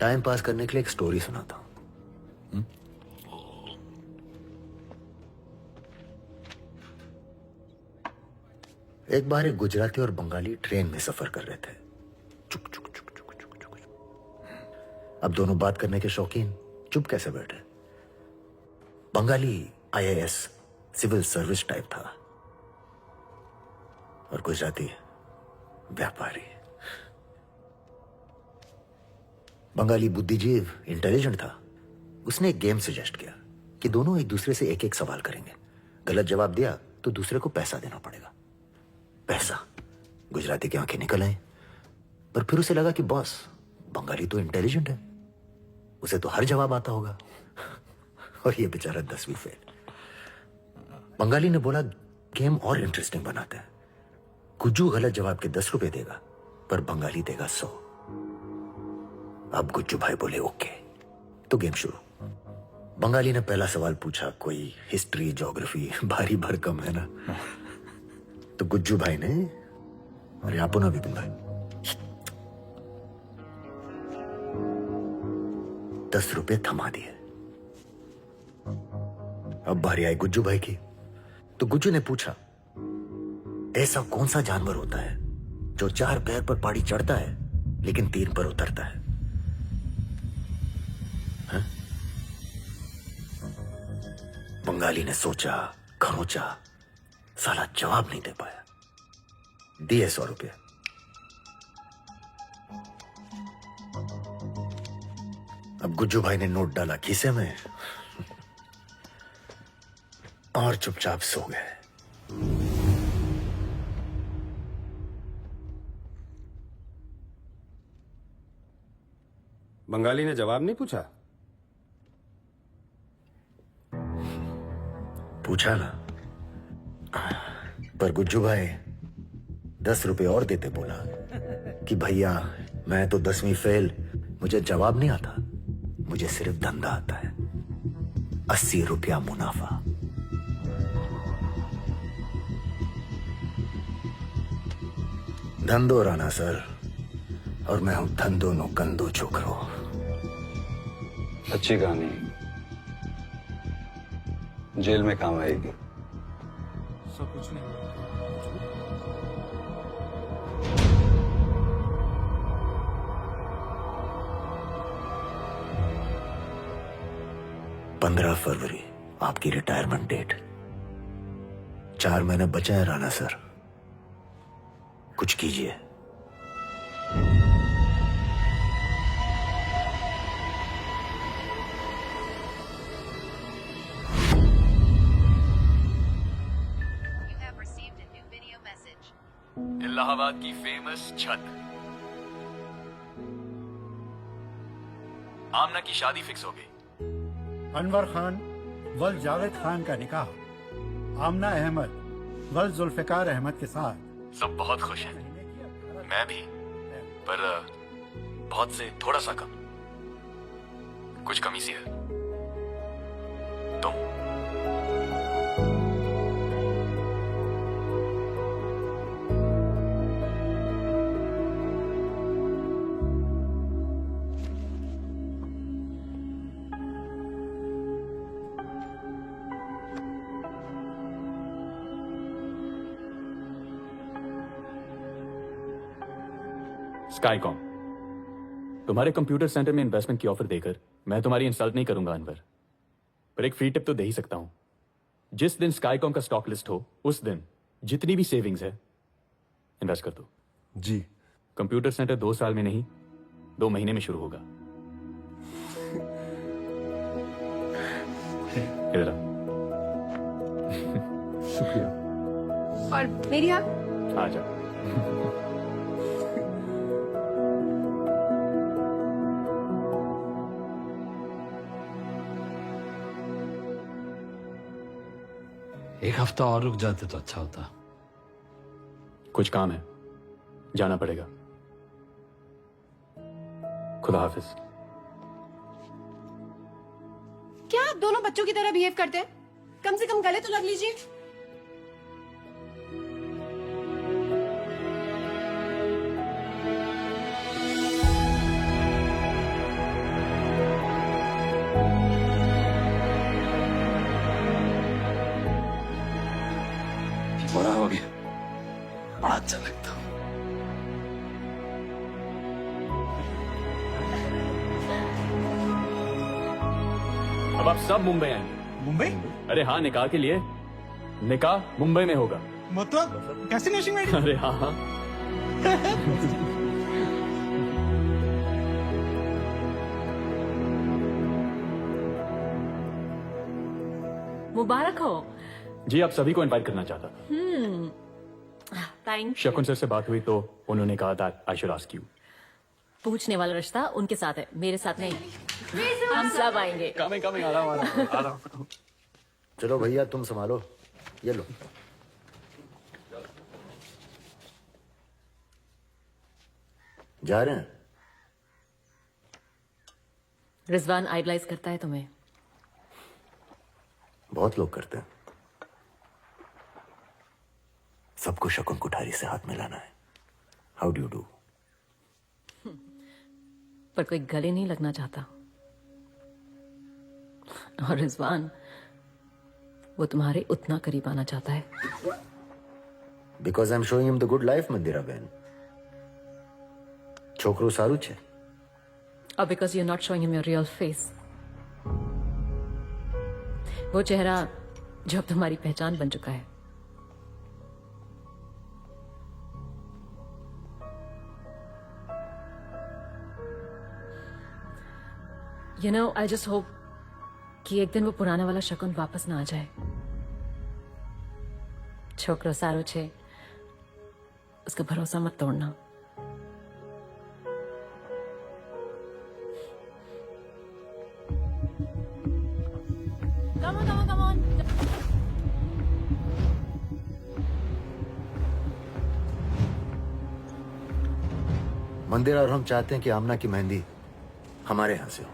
टाइम पास करने के लिए एक स्टोरी सुनाता हूं। एक बार एक गुजराती और बंगाली ट्रेन में सफर कर रहे थे। चुक चुक चुक चुक चुक चुक। अब दोनों बात करने के शौकीन चुप कैसे बैठे? Bengali IAS civil service type था और गुजराती व्यापारी। बंगाली बुद्धिजीव इंटेलिजेंट था। उसने एक गेम सजेस्ट किया कि दोनों एक दूसरे से एक एक सवाल करेंगे। गलत जवाब दिया तो दूसरे को पैसा देना पड़ेगा। पैसा? गुजराती की आंखें निकल आई, पर फिर उसे लगा कि बॉस, बंगाली तो इंटेलिजेंट है, उसे तो हर जवाब आता होगा और ये बेचारा 10वीं फेल। बंगाली ने बोला गेम और इंटरेस्टिंग बनाते हैं। गुज्जू गलत जवाब के 10 रुपए देगा, पर बंगाली देगा 100। अब गुज्जू भाई बोले ओके, तो गेम शुरू। बंगाली ने पहला सवाल पूछा, कोई हिस्ट्री ज्योग्राफी, भारी भरकम है ना। तो गुज्जू भाई ने, अरे आपो ना विपिन भाई, 10 रुपए थमा दिए। अब बारी आई गुज्जू भाई की। तो गुज्जू ने पूछा, ऐसा कौन सा जानवर होता है जो 4 पैर पर पहाड़ी चढ़ता है लेकिन 3 पर उतरता है? बंगाली ने सोचा, खरोचा, साला जवाब नहीं दे पाया। दिए 100 रुपये। अब गुज्जू भाई ने नोट डाला खीसे में और चुपचाप सो गए। बंगाली ने जवाब नहीं पूछा? पूछा ना, पर गुज्जू भाई 10 रुपए और देते बोला कि भैया मैं तो 10वीं फेल, मुझे जवाब नहीं आता, मुझे सिर्फ धंधा आता है। 80 रुपया मुनाफा। धंधो राणा सर, और मैं हूं धंधो नो कंदो छोकरो। अच्छी कहानी, जेल में काम आएगी। सब कुछ नहीं। पंद्रह फरवरी आपकी रिटायरमेंट डेट। 4 महीने बचे हैं राणा सर, कुछ कीजिए। इलाहाबाद की फेमस छत। आमना की शादी फिक्स हो गई। अनवर खान वल जावेद खान का निकाह आमना अहमद वल जुल्फिकार अहमद के साथ। सब बहुत खुश हैं, मैं भी, पर बहुत से थोड़ा सा कम। कुछ कमी सी है। तुम स्काईकॉम, तुम्हारे कंप्यूटर सेंटर में इन्वेस्टमेंट की ऑफर देकर मैं तुम्हारी इंसल्ट नहीं करूंगा अनवर, पर एक फ्री टिप तो दे ही सकता हूं। जिस दिन स्काईकॉम का स्टॉक लिस्ट हो, उस दिन जितनी भी सेविंग्स है इन्वेस्ट कर दो। जी। कंप्यूटर सेंटर 2 साल में नहीं, 2 महीने में शुरू होगा। इधर आ। शुक्रिया। और मेरी आप? आ जाओ। एक हफ्ता और रुक जाते तो अच्छा होता। कुछ काम है, जाना पड़ेगा। खुदा हाफिज। क्या आप दोनों बच्चों की तरह बिहेव करते हैं? कम से कम गले तो लग लीजिए। बड़ा हो गया। अब आप सब मुंबई आएंगे। मुंबई? अरे हाँ, निकाह के लिए। निकाह मुंबई में होगा। मतलब डेस्टिनेशन वेडिंग? अरे हाँ हाँ। मुबारक हो। जी, आप सभी को इनवाइट करना चाहता था। थैंक। शकुन सर से बात हुई तो उन्होंने कहा that I should ask you. पूछने वाला रिश्ता उनके साथ है, मेरे साथ नहीं। हम सब आएंगे। कमिंग कमिंग, आ रहा हूँ। चलो भैया तुम संभालो, ये लो। जा रहे हैं? रिजवान आइडलाइज करता है तुम्हें। बहुत लोग करते हैं। सबको शकुन कुठारी से हाथ मिलाना है। How do you do? पर कोई गले नहीं लगना चाहता। और रिजवान, वो तुम्हारे उतना करीब आना चाहता है। Because I am showing him the good life, Mandira बहन। छोकरो सारू छे। और because you are not showing him your real face. वो चेहरा जो अब तुम्हारी पहचान बन चुका है। You know, I just hope कि एक दिन वो पुराना वाला शकुन वापस ना आ जाए। छोकरो सारो छे, उसका भरोसा मत तोड़ना। Come on, come on, come on. मंदिर और हम चाहते हैं कि आमना की मेहंदी हमारे यहां से हो।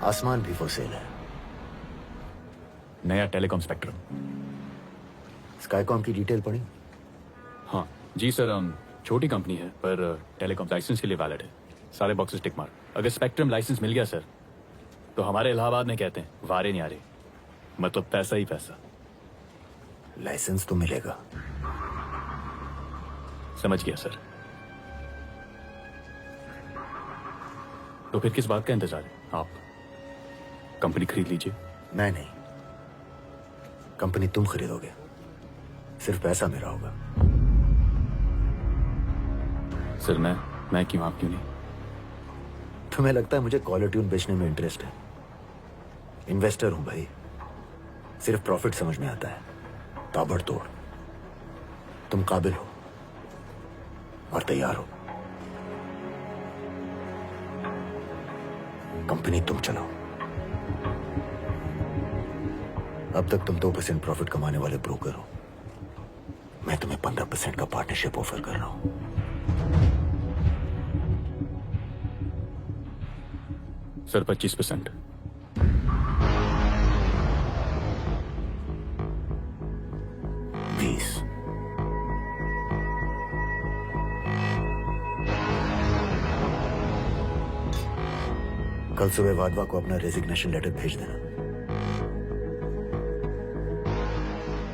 आसमान भी फॉर सेल है। नया टेलीकॉम स्पेक्ट्रम। स्काईकॉम की डिटेल पढ़ी? हाँ जी सर, छोटी कंपनी है पर टेलीकॉम लाइसेंस के लिए वैलिड है। सारे बॉक्सेस टिक मार। अगर स्पेक्ट्रम लाइसेंस मिल गया सर, तो हमारे इलाहाबाद में कहते हैं वारे नहीं आ रहे, मतलब पैसा ही पैसा। लाइसेंस तो मिलेगा। समझ गया सर। तो फिर किस बात का इंतजार है? आप कंपनी खरीद लीजिए। मैं नहीं, कंपनी तुम खरीदोगे। सिर्फ पैसा मेरा होगा। सर मैं क्यों, आप क्यों नहीं? तुम्हें लगता है मुझे कॉलर ट्यून बेचने में इंटरेस्ट है? इन्वेस्टर हूं भाई। सिर्फ प्रॉफिट समझ में आता है, ताबड़तोड़। तुम काबिल हो और तैयार हो। कंपनी तुम चलाओ। अब तक तुम 2% प्रॉफिट कमाने वाले ब्रोकर हो। मैं तुम्हें 15% का पार्टनरशिप ऑफर कर रहा हूं। सर 25%। कल सुबह वाधवा को अपना रेजिग्नेशन लेटर भेज देना।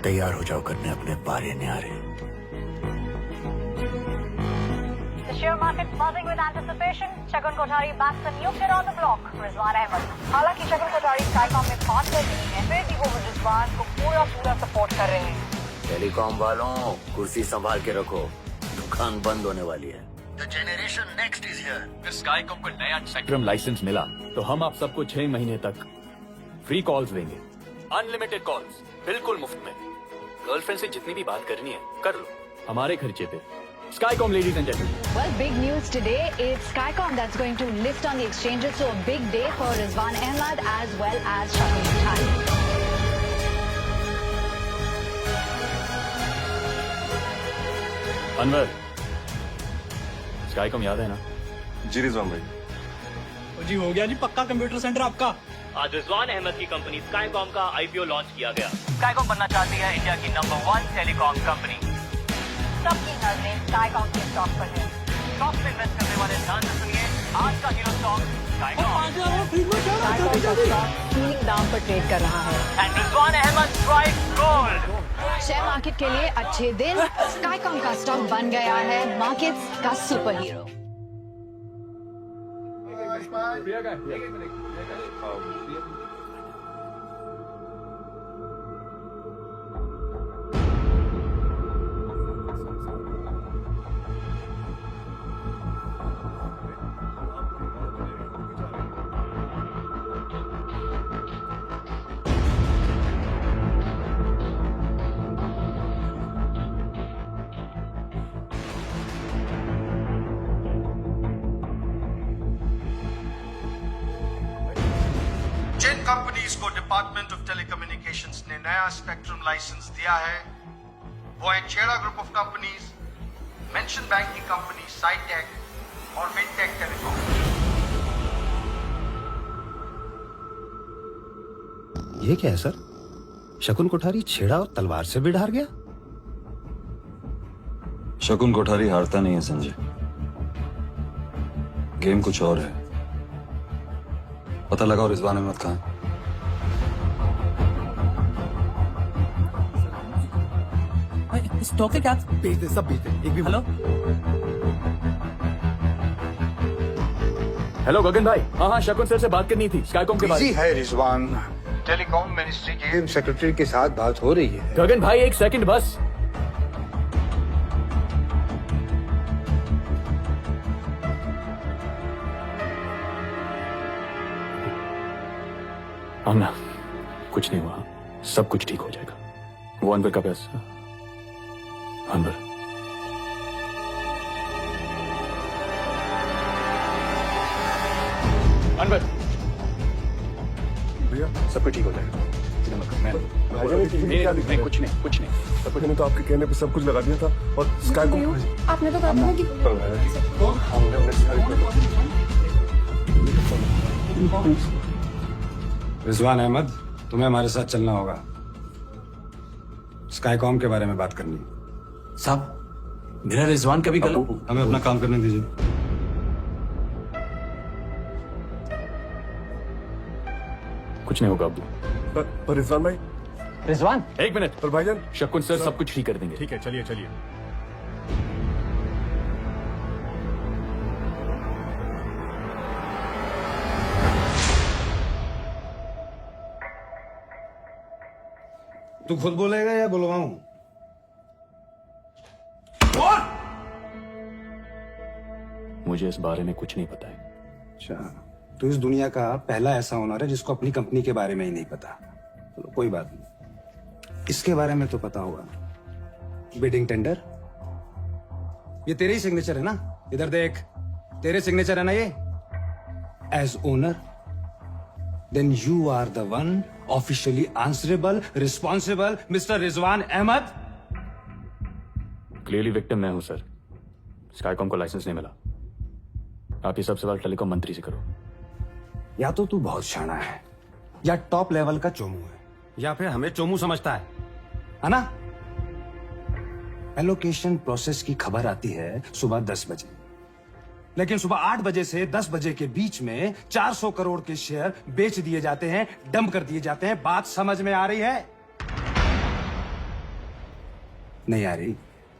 तैयार हो जाओ करने अपने बारे न्यारे। The share market buzzing with anticipation. Shakun Kothari backs a new kid on the block, Rizwan Ahmed. हालांकि शकुन कोठारी स्काईकॉम में पार्टनर नहीं है, फिर भी वो रिजवान को पूरा सपोर्ट कर रहे हैं। टेलीकॉम वालों, कुर्सी संभाल के रखो, दुकान बंद होने वाली है। The generation next is here. अगर स्काईकॉम को नया स्पेक्ट्रम लाइसेंस मिला तो हम आप सबको 6 महीने तक फ्री कॉल्स देंगे। अनलिमिटेड कॉल्स, बिल्कुल मुफ्त में। गर्लफ्रेंड से जितनी भी बात करनी है कर लो, हमारे खर्चे पे। Skycom, ladies and gentlemen. Well, big news today. It's Skycom that's going to list on the exchanges. So a big day for Rizwan Ahmed as well as Shakun Kothari. Anwar, Skycom याद है ना? जी रिजवान भाई। जी हो गया जी पक्का कंप्यूटर सेंटर आपका। आज रिजवान अहमद की कंपनी स्काईकॉम का आईपीओ लॉन्च किया गया। स्काईकॉम बनना चाहती है इंडिया की नंबर 1 टेलीकॉम कंपनी। सबकी नजरें स्काईकॉम के स्टॉक पर है। स्टॉक में इन्वेस्ट करने वाले ध्यान से सुनिए, आज का हीरो स्टॉक स्काईकॉम का स्टॉक सीलिंग दाम पर ट्रेड कर रहा है। And Rizwan Ahmed strike gold. Share market के लिए अच्छे दिन। स्काईकॉम का स्टॉक बन गया है मार्केट्स का सुपर हीरो। जिन कंपनीज को डिपार्टमेंट ऑफ टेलीकम्युनिकेशंस ने नया स्पेक्ट्रम लाइसेंस दिया है वो है छेड़ा group of companies, mention bank की कंपनी साइटेक और विनटेक टेलीकॉम। ये क्या है सर? शकुन कोठारी छेड़ा और तलवार से भी हार गया? शकुन कोठारी हारता नहीं है संजय, गेम कुछ और है। पता लगाओ रिजवान अहमद कहाँ है। स्टॉक है क्या? भेज दे, सब भेज दे। एक भी हेलो हेलो गगन भाई। हाँ शकुन सर से बात करनी थी स्काईकॉम के बारे में। बिजी है रिजवान, टेलीकॉम मिनिस्ट्री के सेक्रेटरी के साथ बात हो रही है। गगन भाई एक सेकंड बस। आमना, कुछ नहीं हुआ, सब कुछ ठीक हो जाएगा। वो अनवर का पैसा, अनवर अनवर भैया सब कुछ ठीक हो जाएगा। नहीं कुछ नहीं सब कुछ नहीं। तो आपके कहने पे सब कुछ लगा दिया था और स्काईकॉम आपने तो कहा था कि रिजवान अहमद, तुम्हें हमारे साथ चलना होगा। स्काईकॉम के बारे में बात करनी है। साहब मेरा रिजवान कभी गलत। हमें अपना काम करने दीजिए। कुछ नहीं होगा अब्बू। पर रिजवान भाई, रिजवान एक मिनट। पर भाईजान शकुन सर सब कुछ ठीक कर देंगे। ठीक है, चलिए चलिए। तू खुद बोलेगा या बुलवाऊं? मुझे इस बारे में कुछ नहीं पता है। अच्छा, तो इस दुनिया का पहला ऐसा ओनर है जिसको अपनी कंपनी के बारे में ही नहीं पता। चलो कोई बात नहीं, इसके बारे में तो पता होगा। बिडिंग टेंडर, ये तेरे ही सिग्नेचर है ना? इधर देख, तेरे सिग्नेचर है ना ये? As owner, then you are the one officially answerable, responsible, mister Rizwan Ahmed. Clearly victim मैं हूं सर। स्काईकॉम को लाइसेंस नहीं मिला। आप ये सब सवाल टेलीकॉम मंत्री से करो। या तो तू बहुत शाना है, या टॉप लेवल का चोमू है, या फिर हमें चोमू समझता है ना? एलोकेशन प्रोसेस की खबर आती है सुबह 10 बजे, लेकिन सुबह 8 बजे से 10 बजे के बीच में 400 करोड़ के शेयर बेच दिए जाते हैं, डंप कर दिए जाते हैं। बात समझ में आ रही है? नहीं आ रही?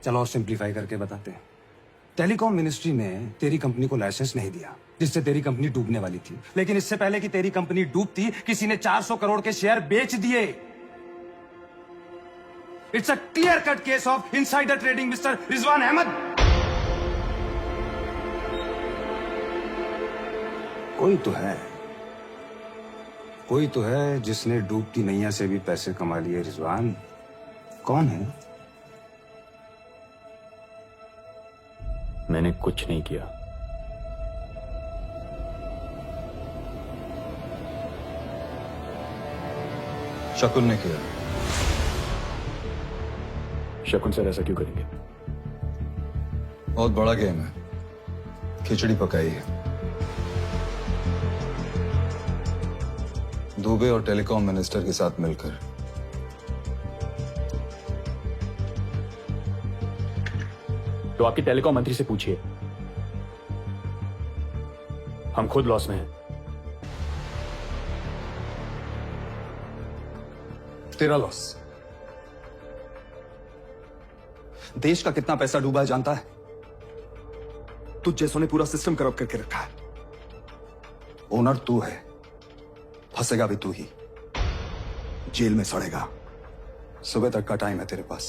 चलो और सिंप्लीफाई करके बताते हैं। टेलीकॉम मिनिस्ट्री ने तेरी कंपनी को लाइसेंस नहीं दिया, जिससे तेरी कंपनी डूबने वाली थी। लेकिन इससे पहले कि तेरी कंपनी डूबती, किसी ने 400 करोड़ के शेयर बेच दिए। It's a clear cut case of insider trading mister Rizwan Ahmed. कोई तो है जिसने डूबती नैया से भी पैसे कमा लिए। रिजवान कौन है? मैंने कुछ नहीं किया। शकुन ने किया। शकुन सर ऐसा क्यों करेंगे? बहुत बड़ा गेम है, खिचड़ी पकाई है। दुबे और टेलीकॉम मिनिस्टर के साथ मिलकर। तो आपके टेलीकॉम मंत्री से पूछिए। हम खुद लॉस में हैं। तेरा लॉस। देश का कितना पैसा डूबा है जानता है? तुझ जैसों ने पूरा सिस्टम करप्ट करके रखा है। ओनर तू है, फंसेगा भी तू ही, जेल में सड़ेगा। सुबह तक का टाइम है तेरे पास।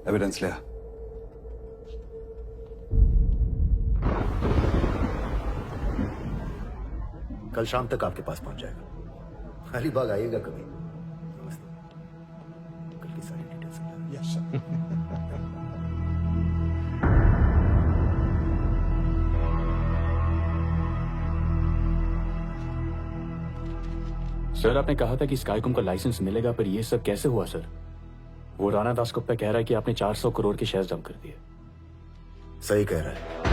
एविडेंस ले आ। कल शाम तक आपके पास पहुंच जाएगा। अलीबाग आइएगा कभी। नमस्ते। कल की सारी डिटेल्स। Yes sir. सर आपने कहा था कि स्काईकॉम का लाइसेंस मिलेगा, पर ये सब कैसे हुआ सर? वो राणा दासगुप्ता कह रहा है कि आपने 400 करोड़ के शेयर्स डंप कर दिए। सही कह रहा है।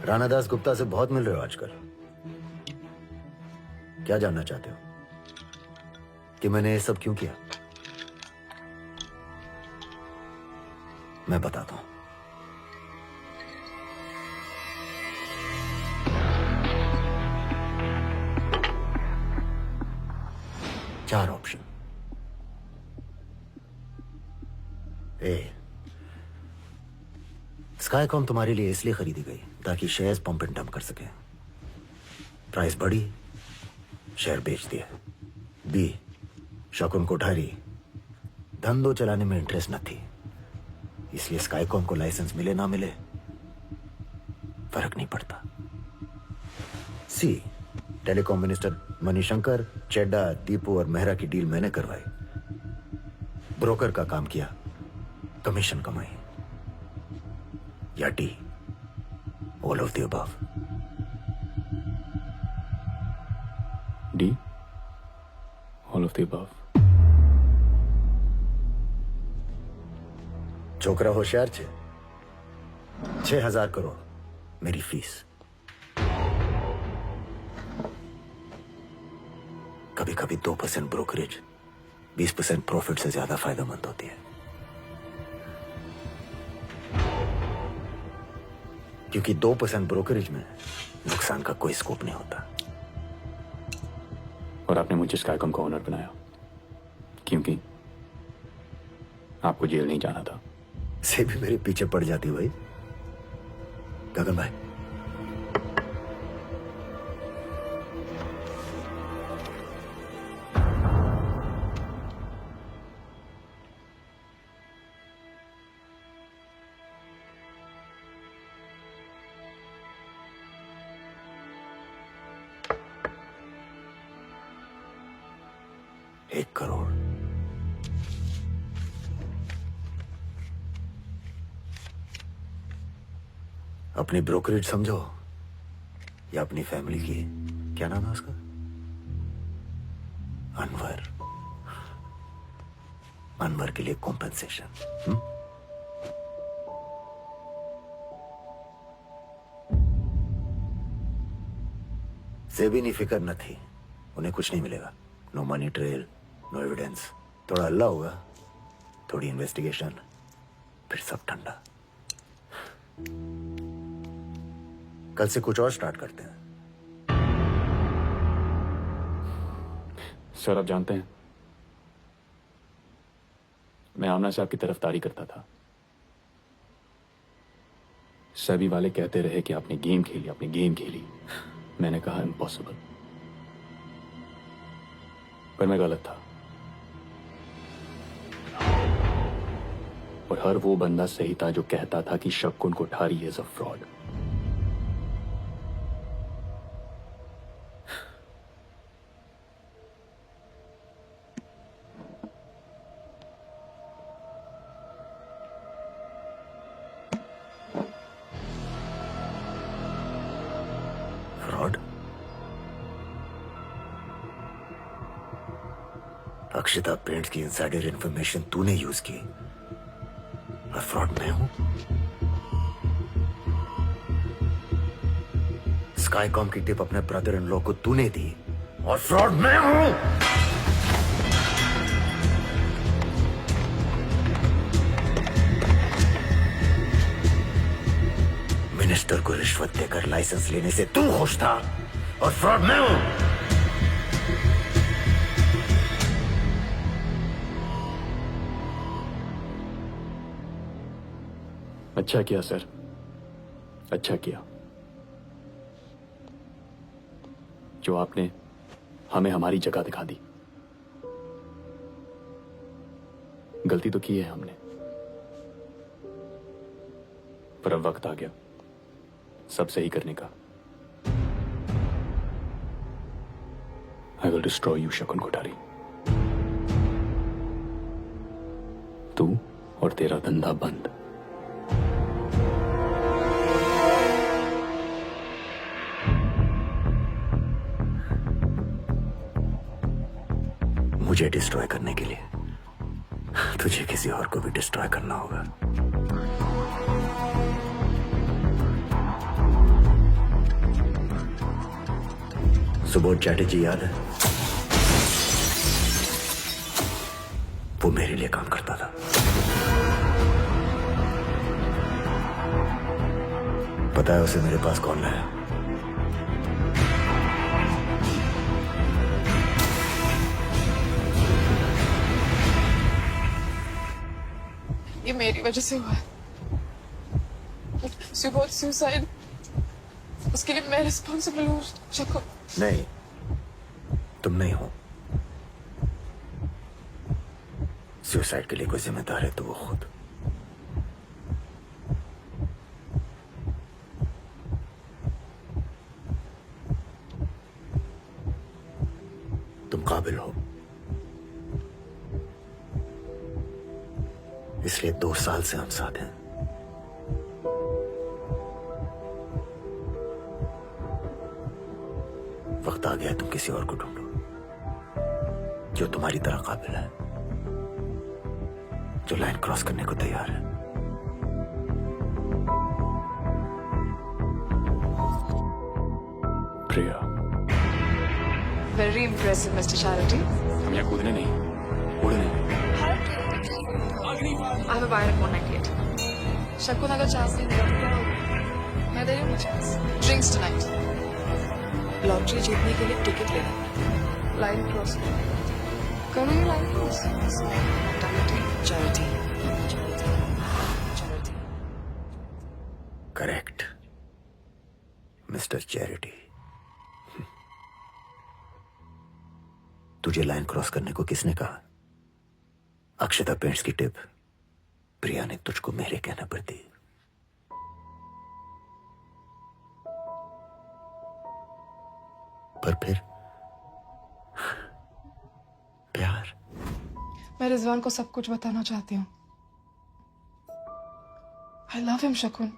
राणा दास गुप्ता से बहुत मिल रहे हो आजकल। क्या जानना चाहते हो कि मैंने ये सब क्यों किया? मैं बताता हूं। चार ऑप्शन। ए, स्काईकॉम तुम्हारे लिए इसलिए खरीदी गई ताकि शेयर्स पंप एंड डंप कर सके। प्राइस बढ़ी, शेयर बेच दिया। बी, शकुन कोठारी धंधो चलाने में इंटरेस्ट न थी, इसलिए स्काईकॉम को लाइसेंस मिले ना मिले फर्क नहीं पड़ता। सी, टेलीकॉम मिनिस्टर मणिशंकर, चेड्डा, दीपू और मेहरा की डील मैंने करवाई। ब्रोकर का काम किया, कमीशन कमाई। या D, all of the above. D, all of the above. छोकरा होशियार छे। 6,000 करोड़ मेरी फीस। कभी कभी 2% ब्रोकरेज 20% प्रॉफिट से ज्यादा फायदेमंद होती है, क्योंकि 2% ब्रोकरेज में नुकसान का कोई स्कोप नहीं होता। और आपने मुझे स्काईकॉम का ओनर बनाया क्योंकि आपको जेल नहीं जाना था। से भी मेरे पीछे पड़ जाती भाई। गगन भाई, एक करोड़। अपनी ब्रोकरेज समझो या अपनी फैमिली की, क्या नाम है उसका, अनवर। अनवर के लिए कॉम्पेंसेशन। से भी नहीं फिक्र न थी, उन्हें कुछ नहीं मिलेगा। No money trail, no evidence. थोड़ा हल्ला होगा, थोड़ी इन्वेस्टिगेशन, फिर सब ठंडा। कल से कुछ और स्टार्ट करते हैं। सर आप जानते हैं, मैं आमना साहब की तरफदारी करता था। सभी वाले कहते रहे कि आपने गेम खेली, आपने गेम खेली। मैंने कहा इम्पॉसिबल, पर मैं गलत था। और हर वो बंदा सही था जो कहता था कि शकुन Kothari is a fraud. Fraud? Akshita paints की इनसाइडर इंफॉर्मेशन तूने यूज की और फ्रॉड मैं हूं? स्काईकॉम की टिप अपने ब्रदर इन लॉ को तूने दी और फ्रॉड मैं हूं? मिनिस्टर को रिश्वत देकर लाइसेंस लेने से तू खुश था और फ्रॉड मैं हूं। अच्छा किया सर, अच्छा किया जो आपने हमें हमारी जगह दिखा दी। गलती तो की है हमने, पर अब वक्त आ गया सब सही करने का। आई विल डिस्ट्रॉय यू शकुन कोठारी। तू और तेरा धंधा बंद। मुझे डिस्ट्रॉय करने के लिए तुझे किसी और को भी डिस्ट्रॉय करना होगा। सुबोध चैटर्जी याद है? वो मेरे लिए काम करता था। पता है उसे मेरे पास कौन लाया? ये मेरी वजह से हुआ है। सुबोध सुसाइड, उसके लिए मैं रिस्पॉन्सिबल हूँ शकुन। नहीं, तुम नहीं हो। सुसाइड के लिए कोई जिम्मेदार है तो वो खुद। तुम काबिल हो, इसलिए 2 साल से हम साथ हैं। वक्त आ गया तुम किसी और को ढूंढो जो तुम्हारी तरह काबिल है, जो लाइन क्रॉस करने को तैयार है। Priya. Very impressive mister Charity. हम यहाँ कूदने नहीं, उड़ने। I have buyer 198। शकुन अगर चांस नहीं दिया तो मैं दे रही हूँ चांस। Drinks tonight. लॉटरी जीतने के लिए टिकट लेना, लाइन क्रॉस करो। ये line cross charity. Correct mister charity. तुझे लाइन क्रॉस करने को किसने कहा? अक्षता पेंट्स की टिप प्रिया ने तुझको मेरे कहना पर दी। पर फिर प्यार। मैं रिजवान को सब कुछ बताना चाहती हूँ। आई लव हिम शकुन।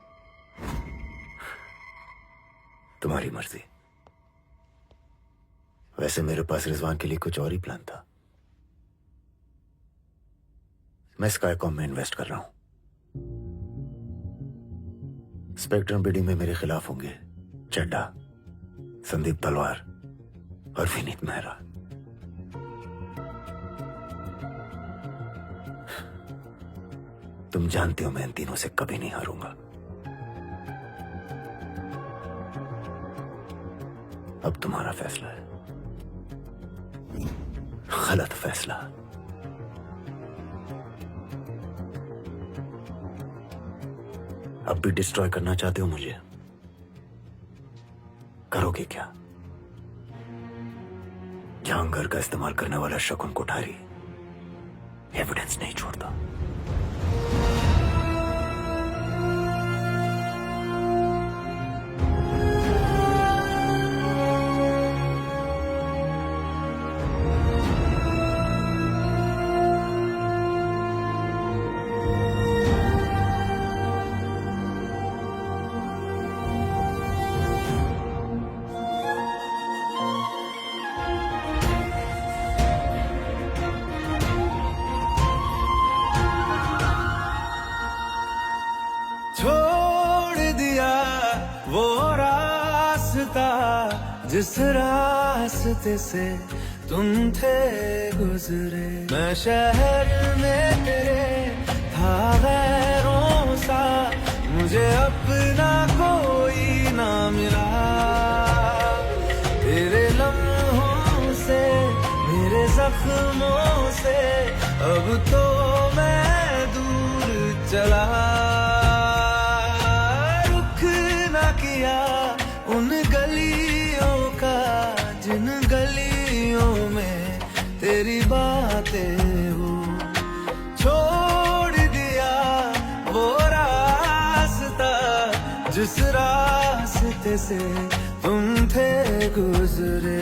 तुम्हारी मर्जी। वैसे मेरे पास रिजवान के लिए कुछ और ही प्लान था। मैं स्काईकॉम में इन्वेस्ट कर रहा हूं। स्पेक्ट्रम बिडिंग में मेरे खिलाफ होंगे चड्डा, संदीप तलवार और विनीत मेहरा। तुम जानते हो मैं इन तीनों से कभी नहीं हारूंगा। अब तुम्हारा फैसला है। गलत फैसला। अब भी डिस्ट्रॉय करना चाहते हो मुझे? करोगे क्या? जहांगीर का इस्तेमाल करने वाला शकुन कोठारी एविडेंस नहीं छोड़ता। जिस रास्ते से तुम थे गुजरे, मैं शहर में तेरे था गैरों सा, मुझे अपना कोई ना मिला, तेरे लम्हों से मेरे जख्मों से अब तो मैं दूर चला। रुख ना किया उन गलियों का जिन गलियों में तेरी बातें हो, छोड़ दिया वो रास्ता जिस रास्ते से तुम थे गुजरे।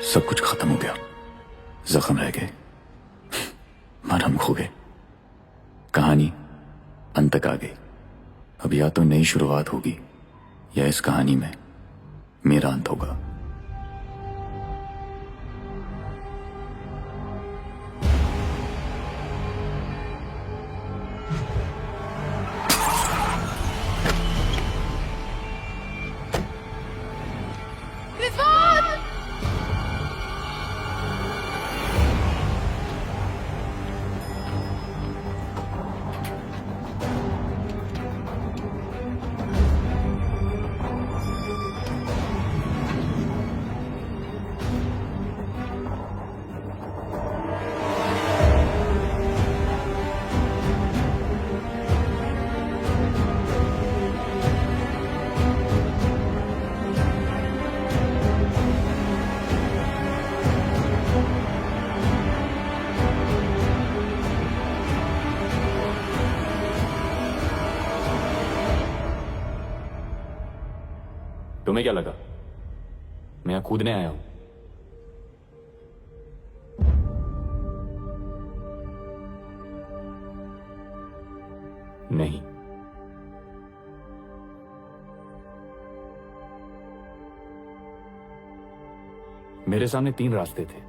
सब कुछ खत्म हो गया, जख्म रह गए, मरहम खो गए, कहानी अंत तक आ गई। अब या तो नई शुरुआत होगी या इस कहानी में मेरा अंत होगा। तुम्हें क्या लगा मैं यहां कूदने आया हूं? नहीं, मेरे सामने 3 रास्ते थे।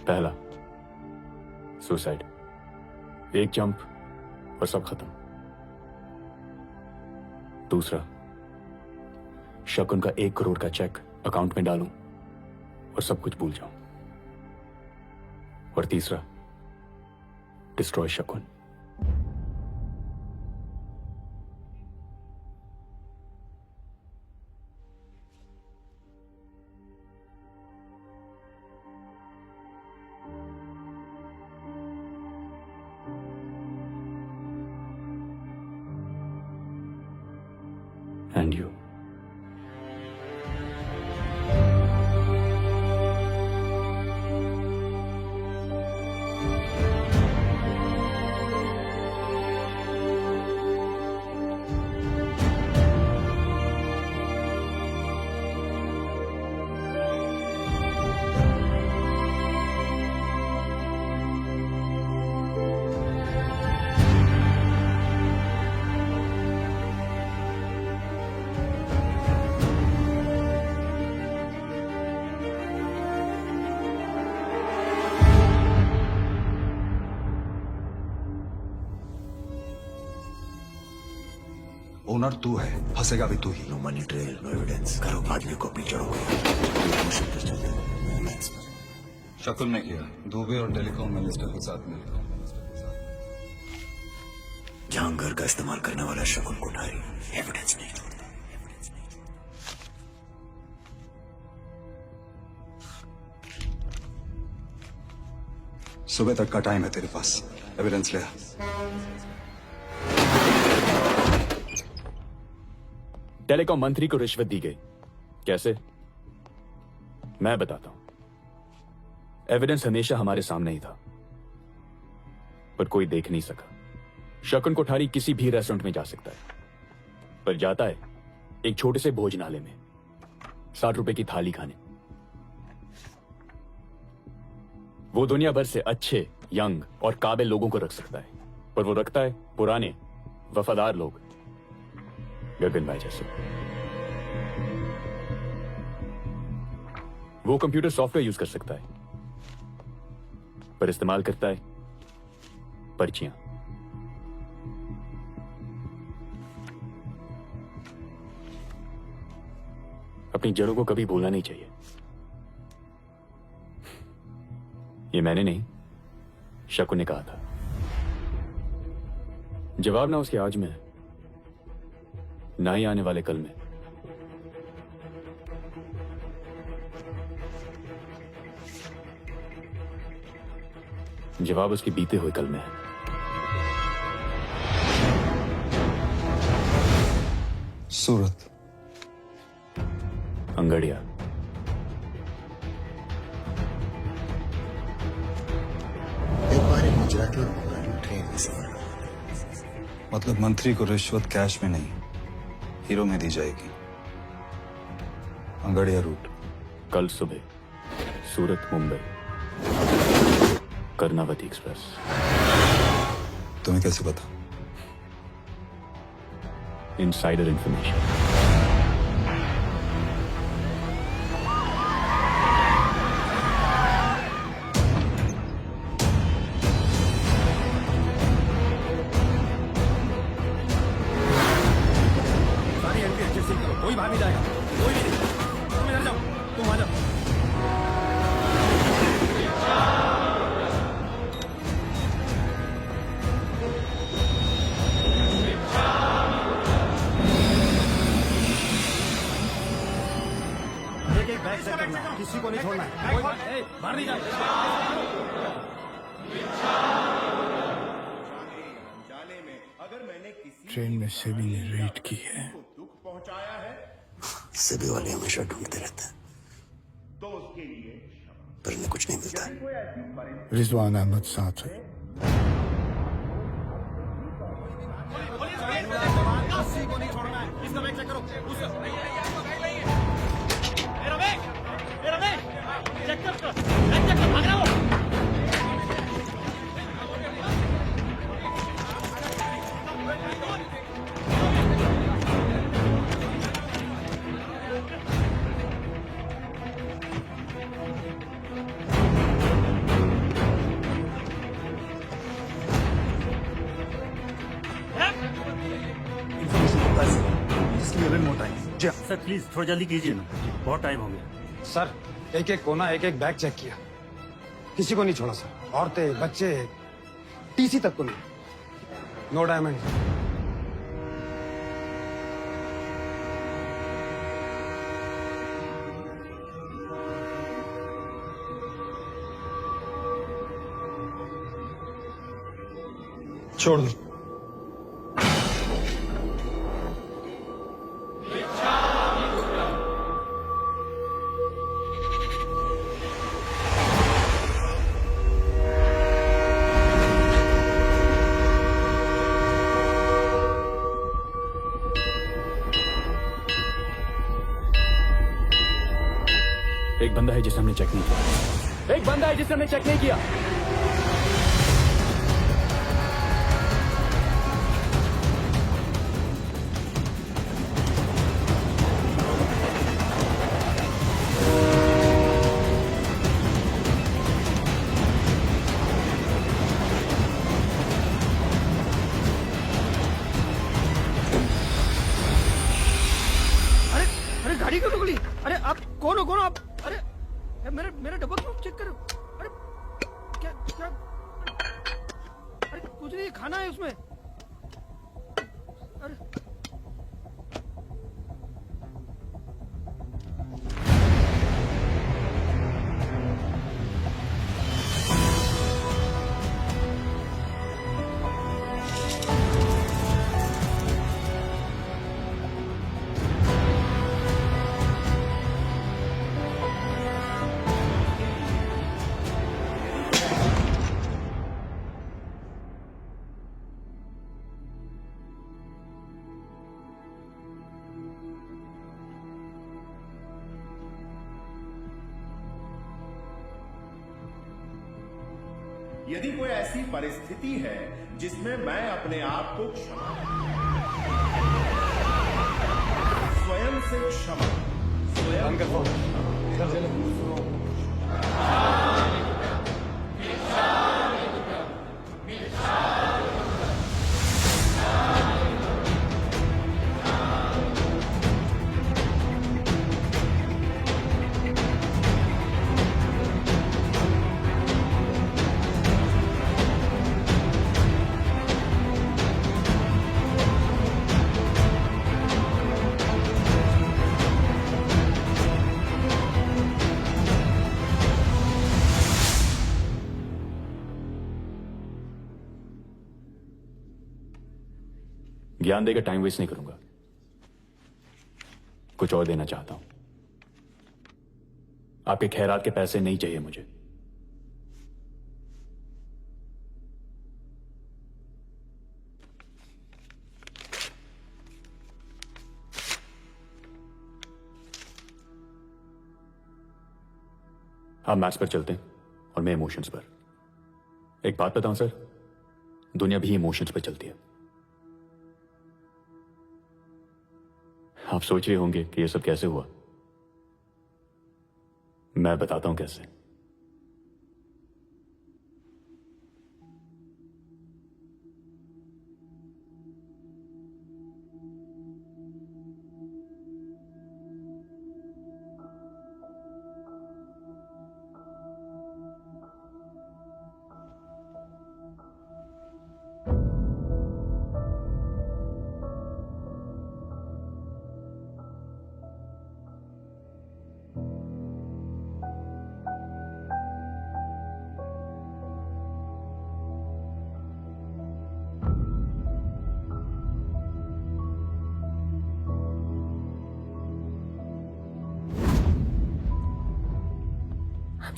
पहला सुसाइड, एक जंप और सब खत्म। दूसरा, शकुन का 1 करोड़ का चेक अकाउंट में डालूं और सब कुछ भूल जाऊं। और तीसरा, डिस्ट्रॉय शकुन। And you. ओनर तू है, फंसेगा भी तू ही। No money trail, no evidence, करो आदमी को पीछे रोको। शकुन ने किया, दुबे और टेलीकॉम मिनिस्टर के साथ मिलकर। जहांगीर का इस्तेमाल करने वाला शकुन कोठारी एविडेंस नहीं छोड़ता। सुबह तक का टाइम है तेरे पास, एविडेंस ले आ। टेलीकॉम मंत्री को रिश्वत दी गई। कैसे? मैं बताता हूं। एविडेंस हमेशा हमारे सामने ही था, पर कोई देख नहीं सका। शकुन कोठारी किसी भी रेस्टोरेंट में जा सकता है, पर जाता है एक छोटे से भोजनालय में 60 रुपए की थाली खाने। वो दुनिया भर से अच्छे, यंग और काबिल लोगों को रख सकता है, पर वो रखता है पुराने, वफादार लोग, गगन भाई जैसे। वो कंप्यूटर सॉफ्टवेयर यूज कर सकता है, पर इस्तेमाल करता है पर्चियां। अपनी जड़ों को कभी भूलना नहीं चाहिए। ये मैंने नहीं, शकुन ने कहा था। जवाब ना उसके आज में है, ना ही आने वाले कल में। जवाब उसके बीते हुए कल में है। सूरत, अंगड़िया, एक बार एक गुजराती और पुरानी ट्रेन में सफर कर रहे थे। मतलब मंत्री को रिश्वत कैश में नहीं, हीरो में दी जाएगी। अंगड़िया रूट। कल सुबह सूरत मुंबई कर्नावती एक्सप्रेस। तुम्हें कैसे पता? Insider information. सारी एंट्री एडजस्ट करो, कोई बाहर नहीं जाएगा, कोई भी नहीं। तुम इधर जाओ, तुम आ जाओ। एक बैग चेक करना, किसी को नहीं छोड़ना है। कोई बाहर नहीं जाए। ट्रेन में सेबी ने रेड की है। सेबी वाले हमेशा ढूंढते रहते हैं, पर इन्हें कुछ नहीं मिलता है। रिजवान अहमद साथ है। किसी को नहीं छोड़ना है। इसका बैग चेक करो। चेक कर, भाग रहा हो। सर प्लीज थोड़ा जल्दी कीजिए ना, बहुत टाइम हो गया। सर एक एक कोना, एक एक बैग चेक किया, किसी को नहीं छोड़ा सर। औरतें, बच्चे, टीसी तक को नहीं। No diamond. छोड़ दो। एक बंदा है जिसे हमने चेक नहीं किया। एक बंदा है जिसे हमने चेक नहीं किया। अरे अरे गाड़ी क्यों पकड़ी? अरे आप कौन हो आप? अरे मेरा डब्बा क्यों चेक करो? अरे क्या क्या? अरे कुछ नहीं, खाना है उसमें। अरे यदि कोई ऐसी परिस्थिति है जिसमें मैं अपने आप को स्वयं से क्षमा स्वयं ज्ञान देकर टाइम वेस्ट नहीं करूंगा, कुछ और देना चाहता हूं। आपके खैरात के पैसे नहीं चाहिए मुझे। आप मैथ्स पर चलते हैं और मैं इमोशंस पर। एक बात बताऊं सर, दुनिया भी इमोशंस पर चलती है। आप सोच रहे होंगे कि यह सब कैसे हुआ। मैं बताता हूं कैसे।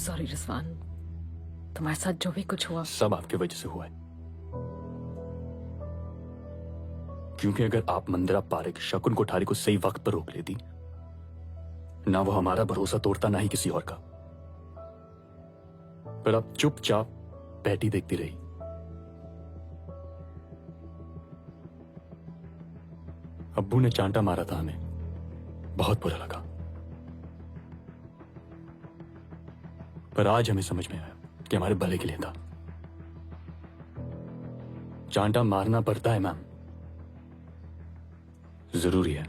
सॉरी रिजवान, तुम्हारे साथ जो भी कुछ हुआ सब आपकी वजह से हुआ है। क्योंकि अगर आप मंदिरा पारेख शकुन कोठारी को सही वक्त पर रोक लेती, ना वो हमारा भरोसा तोड़ता, ना ही किसी और का। पर आप चुपचाप बैठी देखती रही। अब्बू ने चांटा मारा था हमें, बहुत बुरा लगा। पर आज हमें समझ में आया कि हमारे भले के लिए था। चांटा मारना पड़ता है मैम, जरूरी है।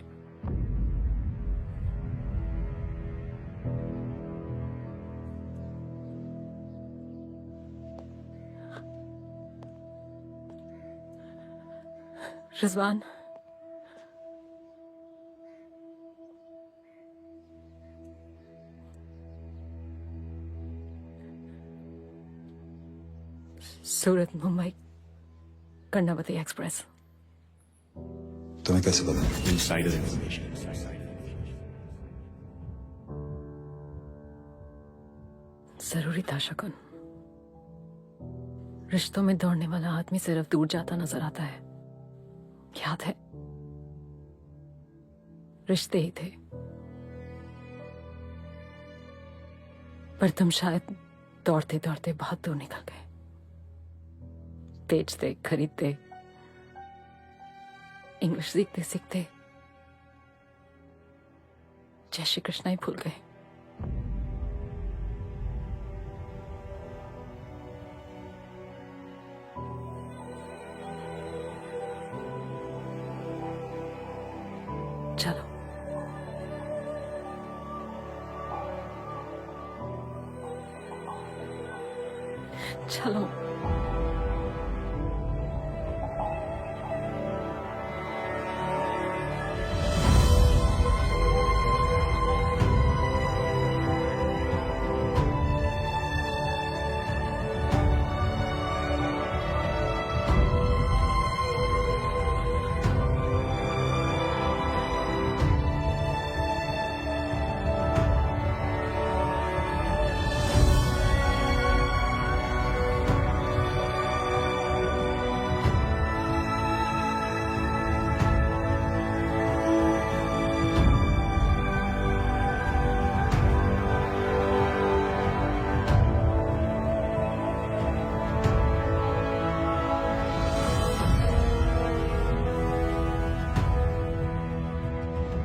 रिजवान, सूरत मुंबई कर्णावती एक्सप्रेस। तुम्हें कैसे पता? Insider information. जरूरी था शकुन। रिश्तों में दौड़ने वाला आदमी सिर्फ दूर जाता नजर आता है। याद है, रिश्ते ही थे। पर तुम शायद दौड़ते दौड़ते बहुत दूर निकल गए। बेचते, खरीदते, इंग्लिश सीखते सीखते जय श्री कृष्णा ही भूल गए। चलो चलो।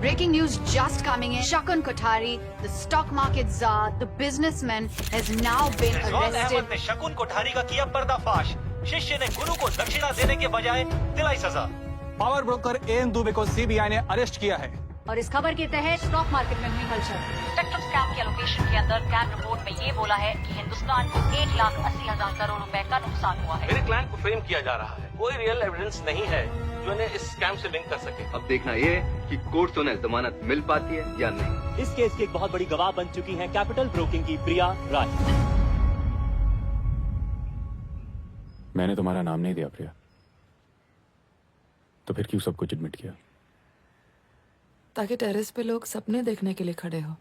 Breaking news just coming in. Shakun Kothari, the stock market czar, the businessman, has now been Rizwan arrested. Ahmad ने शकुन कोठारी का किया पर्दाफाश। शिष्य ने गुरु को दक्षिणा देने के बजाय दिलाई सजा। पावर ब्रोकर एएन दुबे को सीबीआई ने अरेस्ट किया है। और इस खबर के तहत स्टॉक मार्केट में हुई हलचल। स्पेक्ट्रम स्कैम के एलोकेशन के अंदर कैग रिपोर्ट में ये बोला है कि हिंदुस्तान को 1,80,000 करोड़ रुपए का नुकसान हुआ है। मेरे क्लाइंट को फ्रेम किया जा रहा है। कोई रियल एविडेंस नहीं है जो इन्हें इस स्कैम से लिंक कर सके। अब देखना ये है कि कोर्ट से उन्हें जमानत मिल पाती है या नहीं। इस केस की एक बहुत बड़ी गवाह बन चुकी हैं कैपिटल ब्रोकिंग की प्रिया राय। मैंने तुम्हारा नाम नहीं दिया प्रिया, तो फिर क्यों सब कुछ एडमिट किया? ताकि टेरेस पे लोग सपने देखने के लिए खड़े हो,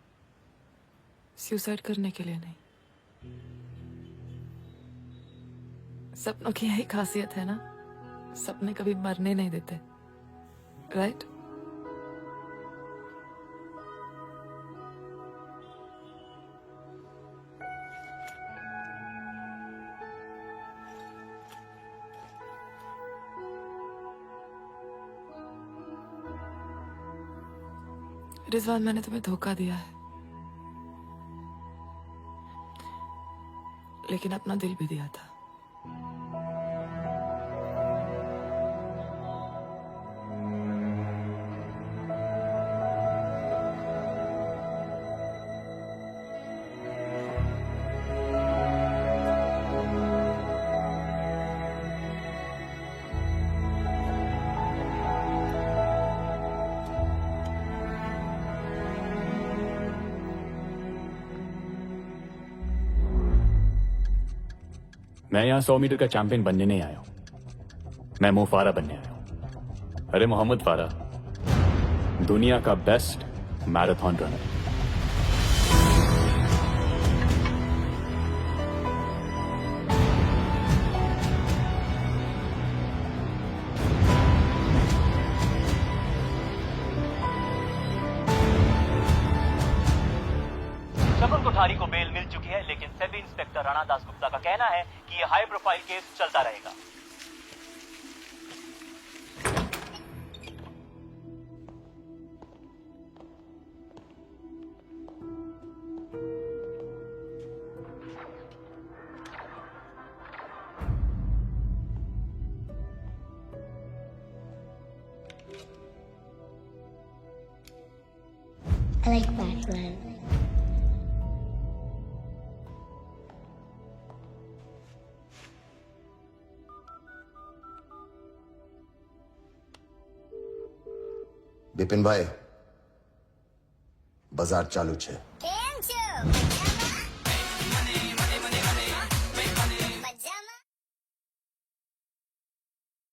सुसाइड करने के लिए नहीं। सपनों की यही खासियत है ना, सपने कभी मरने नहीं देते, राइट? रिजवान, मैंने तुम्हें धोखा दिया है, लेकिन अपना दिल भी दिया था। मैं यहां 100 मीटर का चैंपियन बनने नहीं आया हूं, मैं मो फारा बनने आया हूं। अरे मोहम्मद फारा दुनिया का बेस्ट मैराथन रनर। शकुन कोठारी को बेल मिल चुकी है, लेकिन सेबी इंस्पेक्टर राणा दासगुप्ता का कहना है कि यह हाई प्रोफाइल केस चलता रहेगा। I like Batman. બિપિનભાઈ બજાર ચાલુ છે કેમ છો?